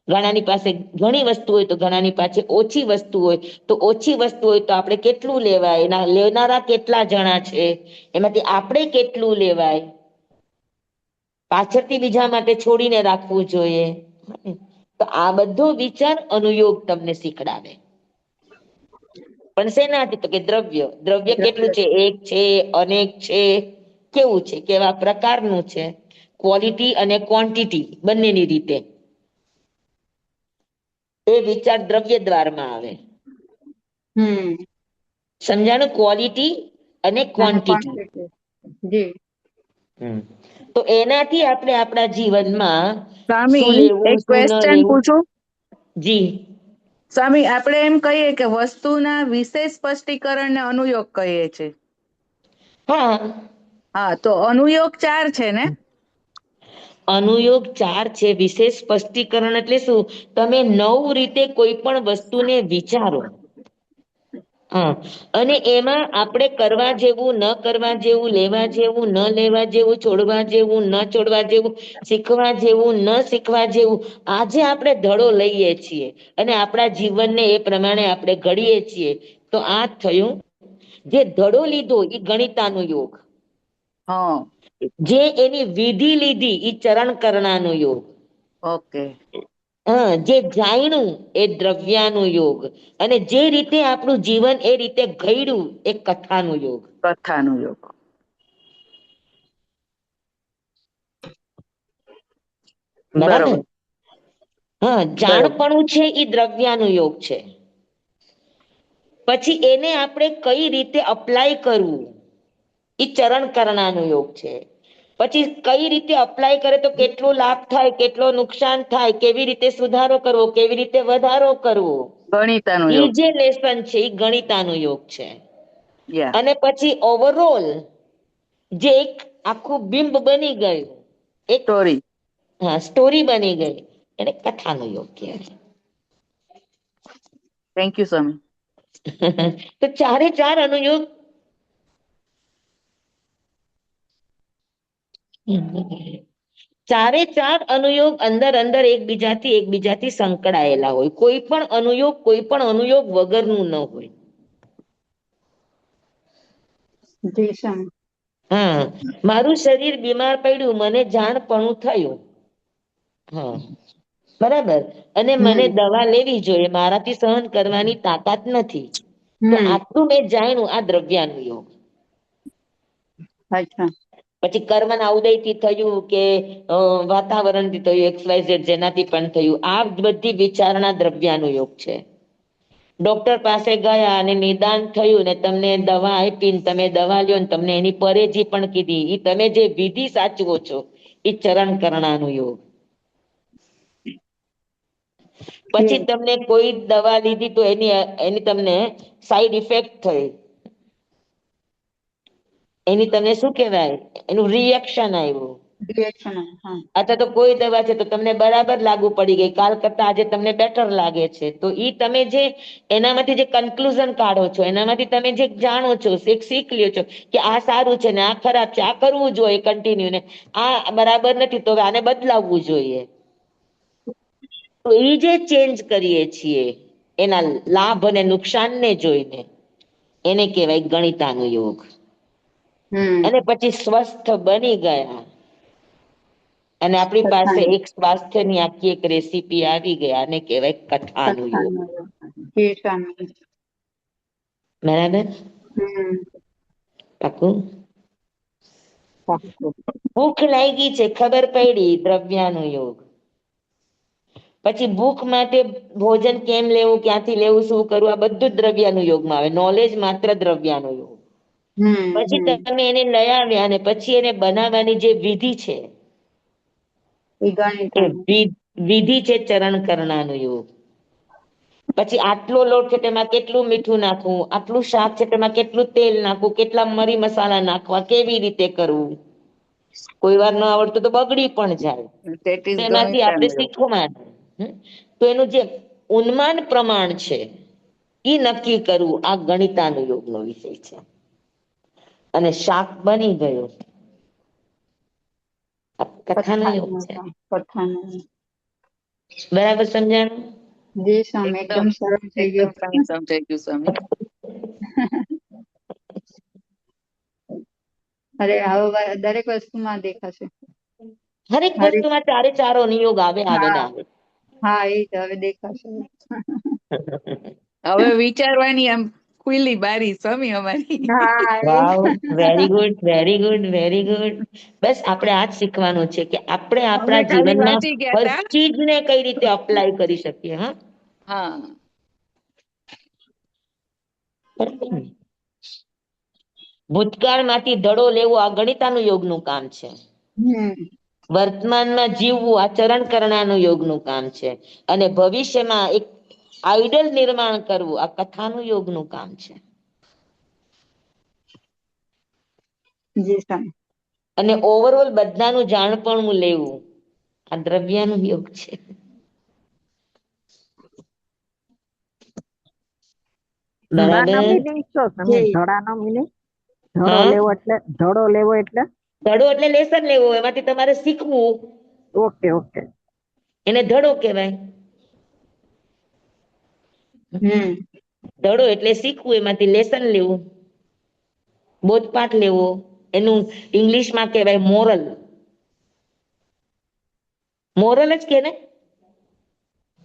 ઘણાની પાસે ઘણી વસ્તુ હોય તો ઘણાની પાસે ઓછી વસ્તુ હોય, તો ઓછી વસ્તુ હોય તો આપણે કેટલું લેવાય? એના લેનારા કેટલા જણા છે? એમાંથી આપણે કેટલું લેવાય? પાછળથી બીજા માટે છોડીને રાખવું જોઈએ. તો આ બધો વિચાર અનુયોગ તમને શીખડાવે. પણ શેનાથી? તો કે દ્રવ્ય કેટલું છે? એક છે, અનેક છે, કેવું છે, કેવા પ્રકારનું છે, ક્વોલિટી અને ક્વોન્ટિટી બંનેની રીતે એ વિચાર દ્રવ્ય દ્વારમાં આવે. સમજાણું? ક્વોલિટી અને ક્વોન્ટિટી. જી. તો એનાથી આપણે આપણા જીવનમાં સ્વામી, શું લેવું, એક શું ન ક્વેશ્ચન લેવું. પૂછું? જી. સ્વામી, આપણે એમ કહીએ કે વસ્તુના વિશેષ સ્પષ્ટીકરણને અનુયોગ કહીએ છીએ. હા. હા, તો અનુયોગ 4 છે ને? અનુયોગ 4 છે. વિશેષ સ્પષ્ટીકરણ એટલે શું? તમે 9 રીતે કોઈ પણ વસ્તુને વિચારો. હા, અને એમાં આપણે કરવા જેવું, ન કરવા જેવું, લેવા જેવું, ન લેવા જેવું, છોડવા જેવું, ન છોડવા જેવું, શીખવા જેવું, ન શીખવા જેવું, આજે આપણે ધડો લઈએ છીએ અને આપણા જીવનને એ પ્રમાણે આપણે ઘડીએ છીએ. તો આ થયું જે ધડો લીધો એ ગણિતાનુયોગ, હા, જે એની વિધિ લીધી એ ચરણ કરણાનો યોગ, ઓકે. હા, જે જાણ્યું એ દ્રવ્યાનું યોગ, અને જે રીતે આપણું જીવન એ રીતે ઘડ્યું એ કથાનું યોગ. કથાનો યોગ. બરાબર. બરોબર. હા, બરોબર. જાણપણું છે એ દ્રવ્યાનું યોગ છે. પછી એને આપણે કઈ રીતે અપ્લાય કરવું એ ચરણ કરણાનું યોગ છે. પછી કઈ રીતે અપ્લાય કરે તો કેટલો લાભ થાય, કેટલો નુકસાન થાય, કેવી રીતે સુધારો કરવો, કેવી રીતે વધારો કરવો, ગણિતાનો એ યોગ. જે લેસન છે એ ગણિતાનું યોગ છે. યા. અને પછી ઓવરઓલ જે એક આખું બિંબ બની ગયું, એક સ્ટોરી. હા સ્ટોરી બની ગઈ, એને કથાનું યોગ કહેવાય. થેન્ક યુ સ્વામી. તો ચારે ચાર અનુયોગ ચારે ચાર અનુયોગ અંદર અંદર એકબીજાથી સંકળાયેલા હોય. કોઈ પણ અનુયોગ વગરનું ન હોય. જી સ્વામી. હા, મારું શરીર બીમાર પડ્યું, મને જાણપણું થયું. હા, બરાબર. અને મને હમ દવા લેવી જોઈએ, મારાથી સહન કરવાની તાકાત નથી. તો હમ આટલું મેં જાણ્યું, આ દ્રવ્યાનું યોગ. અચ્છા. પછી કર્મના ઉદયથી થયું કે વાતાવરણથી થયું, XYZ જેનાથી પણ થયું, આ બધી વિચારણા દ્રવ્યાનું યોગ છે. ડોક્ટર પાસે ગયા અને નિદાન થયું ને તમને દવા આપીને તમે દવા લ્યો ને તમને એની પરેજી પણ કીધી, એ તમે જે વિધિ સાચવો છો એ ચરણ કરણાનું યોગ. પછી તમને કોઈ દવા લીધી તો એની તમને સાઈડ ઇફેક્ટ થઈ, એની તમને શું કહેવાય, એનું રિએક્શન આવ્યું. રિએક્શન. હા. અથવા તો કોઈ દવા છે તો તમને બરાબર લાગુ પડી ગઈ, કાલ કરતા આજે તમને બેટર લાગે છે, તો ઈ તમે જે એનામાંથી જે કન્ક્લુઝન કાઢો છો, એનામાંથી તમે જે જાણો છો, શીખ લ્યો છો કે આ સારું છે ને આ ખરાબ છે, આ કરવું જોઈએ કન્ટિન્યુ, ને આ બરાબર નથી તો હવે આને બદલાવવું જોઈએ. તો એ જે ચેન્જ કરીએ છીએ એના લાભ અને નુકસાનને જોઈને, એને કહેવાય ગણિતાનું યોગ. હમ અને પછી સ્વસ્થ બની ગયા અને આપણી પાસે કથાનું એક સ્વાસ્થ્યની આખી એક રેસીપી આવી ગઈ, આને કહેવાય કથાનું યોગ. કથાનું યોગ. જી સ્વામી. બરાબર. હમ પાકું. પાક્કું. ભૂખ લાગી છે, ખબર પડી, દ્રવ્યાનું યોગ. પછી ભૂખ માટે ભોજન કેમ લેવું, ક્યાંથી લેવું, શું કરવું, આ બધું જ દ્રવ્યાનું યોગમાં આવે. નોલેજ માત્ર દ્રવ્યાનું યોગ. પછી હમ તમે એને લઈ આવ્યા અને પછી એને બનાવવાની જે વિધિ છે એ ગણિતાનું. એ વિધિ છે ચરણ કરણાનું યોગ. પછી આટલો લોટ છે તેમાં કેટલું મીઠું નાખવું, આટલું શાક છે તેમાં કેટલું તેલ નાખવું, કેટલા મરી મસાલા નાખવા, કેવી રીતે કરવું. કોઈ વાર ન આવડતું તો બગડી પણ જાય, ધેટ ઇઝ તેમાંથી આપણે ગણિતાનો યોગ. શીખવાનું. તો એનું જે ઉન્માન પ્રમાણ છે ઈ નક્કી કરવું, આ ગણિતાનું યોગનો વિષય છે. અને શાક બની ગયું, કથાનો યોગ કથાનું. છે. કથાનું. બરાબર સમજાણું? જી સ્વામી, એકદમ સરળ થઈ એકદમ ગયું. કઈ સમજાઈ ગયું સ્વામી. અરે હવે દરેક વસ્તુમાં દેખાશે. હરેક હરે વસ્તુમાં ચારે ચારો નિયોગ આવે આવે ને હા આવે. હા, એ જ હવે દેખાશે. હવે વિચારવાની આમ ખુલ્લી બારી સ્વામી અમારી. હા એ wow, very good, very good, very good. બસ આપણે આ જ શીખવાનું છે કે આપણે અમે આપણા ખાલી જીવનમાં વાંચી ગયા હર તા. ચીજને કઈ રીતે અપ્લાય કરી શકીએ. હા, હા. બરાબર ને? ભૂતકાળમાંથી ધડો લેવો આ ગણિતાનું યોગનું કામ છે. હમ વર્તમાનમાં જીવવું આ ચરણ કરણાનું યોગનું કામ છે. અને ભવિષ્યમાં એક આઈડલ નિર્માણ કરવું આ કથાનું યોગનું કામ છે. જી સ્વામી. અને ઓવરઓલ બધાનું જાણપણું લેવું આ દ્રવ્યાનુયોગ છે. ધડાનો બરાબર. meaning શું તમે? ધડાનો meaning? ધડો હા, લેવો એટલે ધડો લેવો એટલે ધડો એટલે લેસન લેવું, એમાંથી તમારે શીખવું, ઓકે ઓકે એને ધડો કહેવાય. હમ ધડો એટલે શીખવું, એમાંથી લેસન લેવું, બોધપાઠ લેવો. એનું ઇંગ્લિશમાં કહેવાય મોરલ. મોરલ જ કે ને,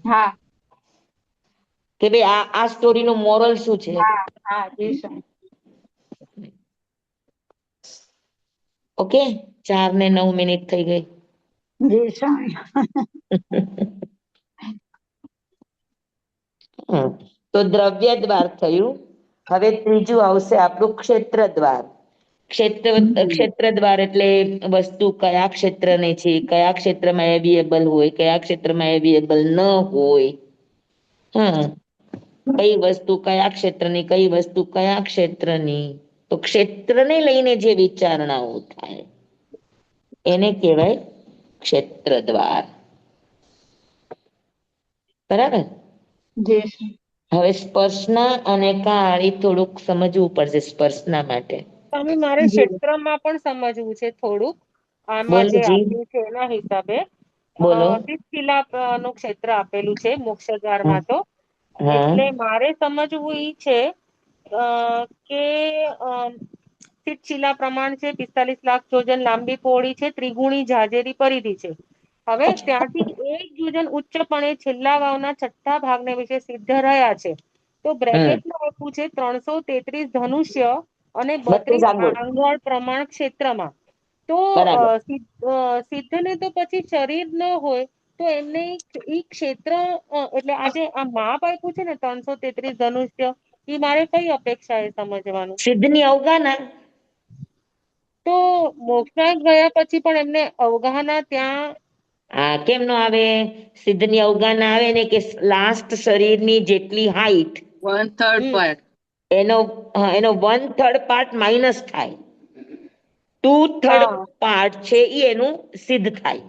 હા કે ભાઈ આ સ્ટોરીનો મોરલ શું છે. હા હા જી સ્વામી. ઓકે, 4 ને 9 મિનિટ થઈ ગઈ. જી સ્વામી. તો દ્રવ્ય દ્વાર થયું. હવે ત્રીજું આવશે આપણું ક્ષેત્ર દ્વાર. ક્ષેત્ર દ્વાર એટલે વસ્તુ કયા ક્ષેત્રની છે, કયા ક્ષેત્રમાં એવિએબલ હોય, કયા ક્ષેત્રમાં એવિએબલ ન હોય. હા, કઈ વસ્તુ કયા ક્ષેત્રની, કઈ વસ્તુ કયા ક્ષેત્રની. તો ક્ષેત્રને લઈને જે વિચારણાઓ થાય એને કહેવાય ક્ષેત્ર દ્વાર. બરાબર. જી સ્વામી. હવે સ્પર્શના અને કાળ એ થોડુંક સમજવું પડશે સ્પર્શના માટે. સ્વામી મારે જી ક્ષેત્રમાં પણ સમજવું છે થોડુંક, આમાં બોલો જે જી, આપ્યું છે એના હિસાબે. બોલો. શિલા નું ક્ષેત્ર આપેલું છે મોક્ષ દ્વારમાં તો, હા, એટલે મારે સમજવું ઈ છે કે શિલા પ્રમાણ છે, 45 લાખ યોજન લાંબી પહોળી છે, ત્રિગુણી જાજેરી પરિધિ છે. હવે ત્યાંથી એક યોજન ઉચ્ચપણે છેલ્લા વાવના છઠ્ઠા ભાગને વિશે સિદ્ધ રહ્યા છે. તો હમ, બ્રેકેટમાં આપ્યું છે 333 ધનુષ્ય અને 32 32 આંગુળ. આંગળ પ્રમાણ ક્ષેત્રમાં. તો બરાબર. સિદ્ધને તો પછી શરીર ન હોય, તો એમને ઈ ક્ષેત્ર એટલે આજે આ માપ આપ્યું છે ને 333 ધનુષ્ય, એ મારે કઈ અપેક્ષા એ સમજવાનું. સિદ્ધની અવગાના. તો મોક્ષ ગયા પછી પણ એમને અવગાહના ત્યાં આ કેમ નો આવે? સિદ્ધની અવગાના આવે ને કે લાસ્ટ શરીરની જેટલી હાઈટ 1/3 હમ part. એનો 1/3 પાર્ટ માઇનસ થાય, 2/3 હા પાર્ટ છે એ એનું સિદ્ધ થાય.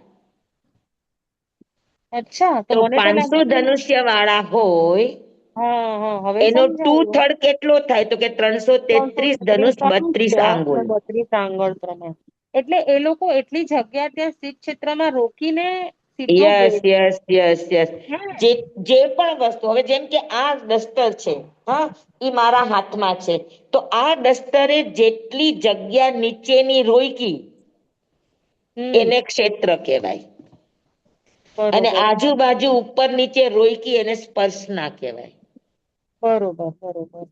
અચ્છા, તો તો મને તો 500 લાગે કે ધનુષ્ય વાળા હોય, હા હા હવે એનો સમજાયું. 2/3 કેટલો થાય? તો કે 333 ધનુષ 32 આંગુલ. 32 આંગળ પ્રમાણ. એટલે એ લોકો એટલી જગ્યા ત્યાં શીખ ક્ષેત્રમાં રોકીને સીધું યસ યસ યસ યસ. હે જે પણ વસ્તુ, હવે જેમ કે આ દસ્તર છે, હા, ઈ મારા હાથમાં છે, તો આ દસ્તરે જેટલી જગ્યા નીચેની રોયકી એને ક્ષેત્ર કહેવાય. અને બરોબર આજુબાજુ ઉપર નીચે રોયકી એને સ્પર્શ ના કહેવાય. બરોબર બરોબર.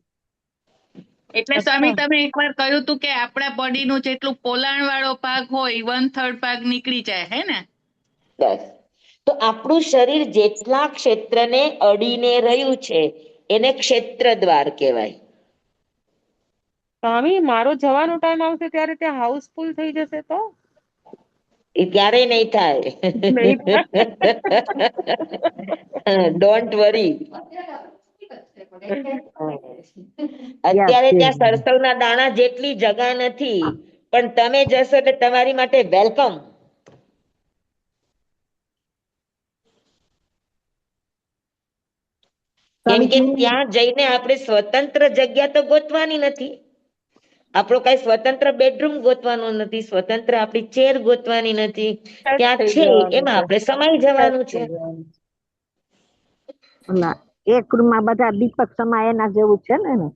એટલે અચ્છા સ્વામી તમે એકવાર કહ્યું હતું કે આપણા બોડીનું જેટલું પોલાણ વાળો ભાગ હોય 1/3 ભાગ નીકળી જાય, હે ને? બસ. તો આપણું શરીર જેટલા ક્ષેત્રને અડીને રહ્યું છે એને ક્ષેત્ર દ્વાર કહેવાય. સ્વામી મારો જવાનો ટાઈમ આવશે ત્યારે ત્યાં હાઉસફુલ થઈ જશે તો? એ ક્યારેય નહીં થાય. નહીં થાય. Don't worry. યસ અત્યારે યસ ત્યાં સરસવના દાણા જેટલી જગા નથી, પણ તમે જશો એટલે તમારી માટે વેલકમ. કેમ કે ત્યાં જઈને આપણે સ્વતંત્ર જગ્યા તો ગોતવાની નથી. આપણો કઈ સ્વતંત્ર બેડરૂમ ગોતવાનો નથી, સ્વતંત્ર આપણી ચેર ગોતવાની નથી. સેટ ત્યાં થઈ છે જવાનું એમાં છે. આપણે સમાઈ સેટ જવાનું છે. થઈ જવાનું. એક રૂમમાં બધા દીપક સમાય એના જેવું છે ને એનું.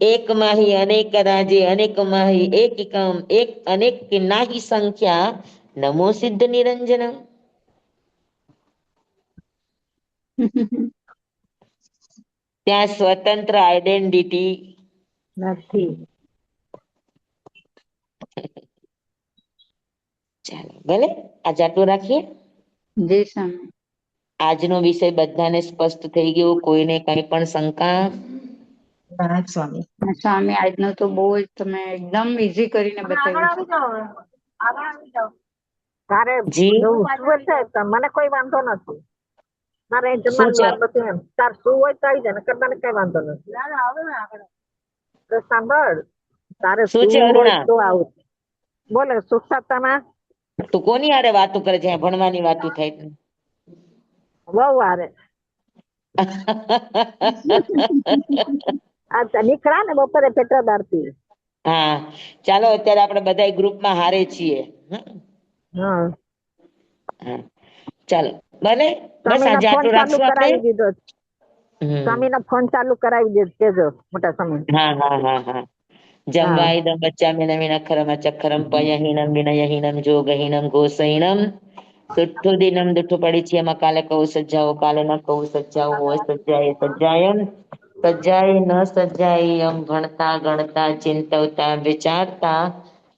એક માહી અનેક રાજે અનેક માહી એક એકમ એક અનેક નાહી સંખ્યા નમો સિદ્ધ નિરંજનમ. ત્યાં સ્વતંત્ર આઈડેન્ટિટી નથી. ચાલો ભલે આજે આટલું રાખીએ. જી સ્વામી. આજનો વિષય બધાને સ્પષ્ટ થઈ ગયો? કોઈને કઈ પણ શંકા? ના સ્વામી. સ્વામી આજનો તો બહુ જ તમે એકદમ ઈઝી કરીને બતાવ્યું છે. તારે જી સુવે છે તો મને કોઈ વાંધો નથી. મારે શું જમવાનું છે? વાર બધું એમ. તાર શું હોય તો આવી જાય, નકર મને કઈ વાંધો નથી. તો સાંભળ, તારે શું છે શું હોય અરુણા? તો આવું. બોલે સુખ સત્તામાં તું કોની હારે વાતો કરે છે? ભણવાની વાતો થાય છે. બહુ હારે આ નીકળ્યા ને બપોરે પેટ્રોદાર થી. હા ચાલો અત્યારે આપણે બધા ગ્રુપમાં હારે છીએ. હા હા ચાલો ભલે બસ સ્વામી આજે ફોન આટલું ચાલુ રાખશું આપણે. કરાવી દીધો. સ્વામી ફોન ચાલુ કરાવી દેજો મોટા સ્વામી. હા હા હા હા જમવા ઇદમ બચ્ચામિનમ વિનખરમ અચક્ષરમ પયહીનમ વિનયહીનમ જોગહીનમ ગોસહીનમ દુઠ્ઠુદિનમ દુઠ્ઠુ પડી કાલે કહું સજ્જાઓ કાલે ન કહું સજ્જાઓ હોય સજ્જાએ સજ્જાયમ સજ્જાએ ન સજ્જાય એમ ભણતા ગણતા ચિંતવતા વિચારતા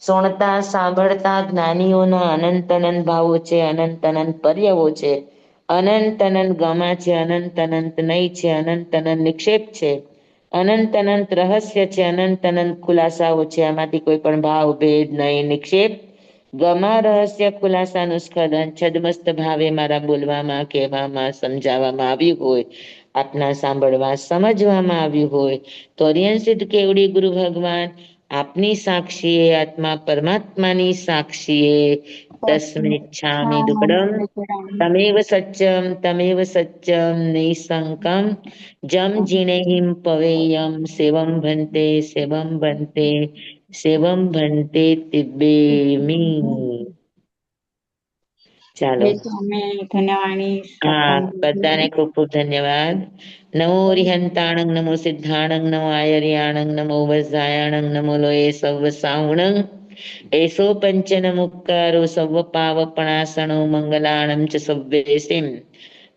સુણતા સાંભળતા જ્ઞાનીઓનો અનંત અનંત ભાવો છે, અનંત અનંત પર્યવો છે, અનંત અનંત ગમા છે, અનંત અનંત નય છે, અનંત અનંત નિક્ષેપ છે, અનંત અનંત રહસ્ય છે, અનંત અનંત ખુલાસાઓ છે. આમાંથી કોઈ પણ ભાવ ભેદ નહીં નિક્ષેપ ગમા રહસ્ય ખુલાસા નુસ્ખદન છદમસ્ત ભાવે મારા બોલવામાં કહેવામાં સમજાવવામાં આવ્યું હોય, આપના સાંભળવા સમજવામાં આવ્યું હોય તો અરિયન સિદ્ધ કેવડી ગુરુ ભગવાન આપની સાક્ષીએ આત્મા પરમાત્માની સાક્ષીએ તસ્મેચ્છામિ દુક્કડમ તમેવ સચ્ચમ નિસંકમ જમ જીણેહિમ પવેયમ સેવમ ભંતે સેવમ ભંતે સેવમ ભંતે તિબ્બેમી. ચાલો ધન્યવાણી હા બધાને ખૂબ ખૂબ ધન્યવાદ. નમો રિહંતાણંગ નમો સિદ્ધાણંગ નમો આયર્યાણંગ નમો વજ્રાયાણંગ નમો લોય સવ સાવણંગ એસો પંચન મુક્કારો સવ પાવપણાસણો મંગલાણં ચ સવ્યેસિમ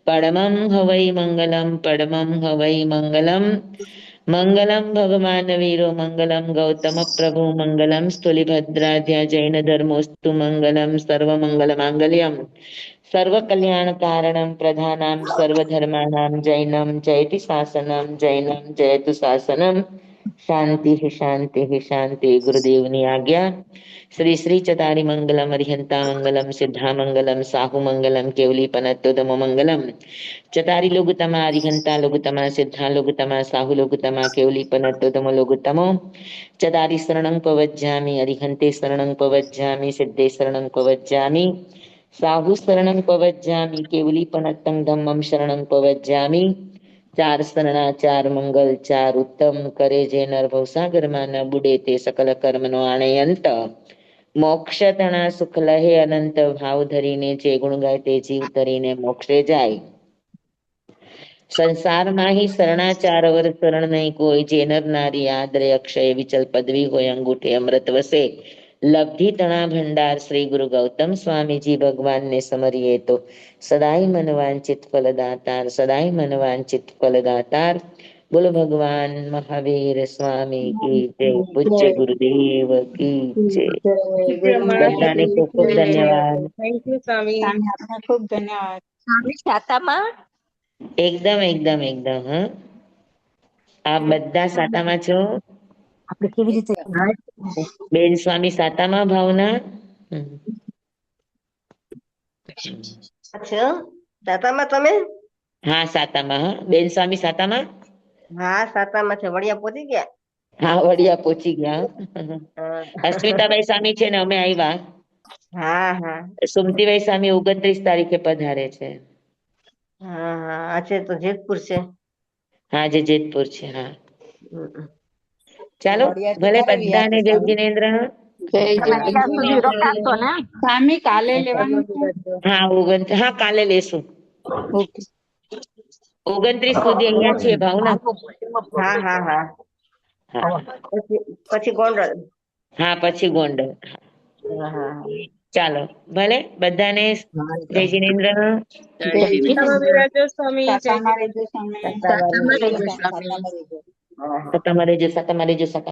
પરમં હવૈ મંગલમ પરમં હવૈ મંગલમ મંગલમ ભગવાન વીરો મંગલમ ગૌતમ પ્રભુ મંગલમ સ્થુલિભદ્રાધ્યા જૈન ધર્મોસ્તુ મંગલમ સર્વ મંગલ માંગલ્યમ સર્વ કલ્યાણ કારણમ પ્રધાનમ સર્વધર્માનામ જૈનમ જયતિ શાસનમ જૈનમ જયતુ શાસનમ. શાંતિ શાંતિ શાંતિ. ગુરુદેવની આજ્ઞા. શ્રી શ્રી ચતારી મંગલમ અરિહંતા મંગલમ સિદ્ધા મંગલમ સાહુ મંગલમ કેવલી પનત્તોતમો મંગલમ ચતારી લોગુતમા અરિહંતા લોગુતમા સિદ્ધા લોગુતમા સાહુ લોગુતમા કેવલી પનત્તોતમો લોગુતમો ચતારી શરણં પવજ્જામિ અરિહંતે શરણં પવજ્જામિ સિદ્ધે શરણં પવજ્જામિ સાહુ શરણં પવજ્જામિ કેવલી પનત્તં ધમ્મં શરણં પવજ્જામિ. ચાર શરણા ચાર મંગલ ચાર ઉત્તમ કરે જે નર ભવસાગરમાં ન બુડે તે સકલ કર્મનો આણેયંત મોક્ષ તણા સુખ લહે અનંત ભાવ ધરીને જે ગુણ ગાય તે જીવ તરીને મોક્ષે જાય. સંસારમાં હી શરણાચાર અવર શરણ નહીં કોઈ જે નર નારી આદરે અક્ષય વિચલ પદવી હોય અંગૂઠે અમૃત વસે લબ્ધિ તણા ભંડાર શ્રી ગુરુ ગૌતમ સ્વામીજી ભગવાનને સમરીએ તો સદાય મનવાંચિત ફલદાતાર સદાય મનવાંચિત ફલદાતાર. બોલો ભગવાન મહાવીર સ્વામી કી જય. પૂજ્ય ગુરુદેવ કી જય. બધાને ખૂબ ખૂબ ધન્યવાદ. થેન્ક યુ સ્વામી. આપને ખૂબ ધન્યવાદ. સ્વામી સાતામાં એકદમ એકદમ એકદમ હા આ બધા સાતામાં છો આપણે કેવી રીતે બેન સ્વામી સાતામાં ભાવના સાતામાં તમે? હા સાતામાં હા બેન સ્વામી સાતામાં. હા સાતામાં છે. વડિયા પહોંચી ગયા? હા વડિયા પહોંચી ગયા. અસ્મિતાભાઈ સ્વામી છે ને અમે આવ્યા. હા હા સુમતીભાઈ સ્વામી 29 તારીખે પધારે છે. હા હા આજે તો જેતપુર છે. હા જે જેતપુર છે. હા ચાલો ભલે બધાને જય જિનેન્દ્ર. ત્યાં સુધી રોકાશો ને? સ્વામી કાલે લેવાનું છે. હા કાલે લેશું. ઓકે 29 સુધી અહીંયા છીએ ભાવના. હા હા હા હા પછી ગોંડલ. હા પછી ગોંડલ. હા હા ચાલો ભલે બધાને જય જિનેન્દ્ર. જય સાતામાં બિરાજો સ્વામી. જય સાતામાં રહેજો સ્વામી. સાતામાં રહેજો સ્વામી. તમારે જો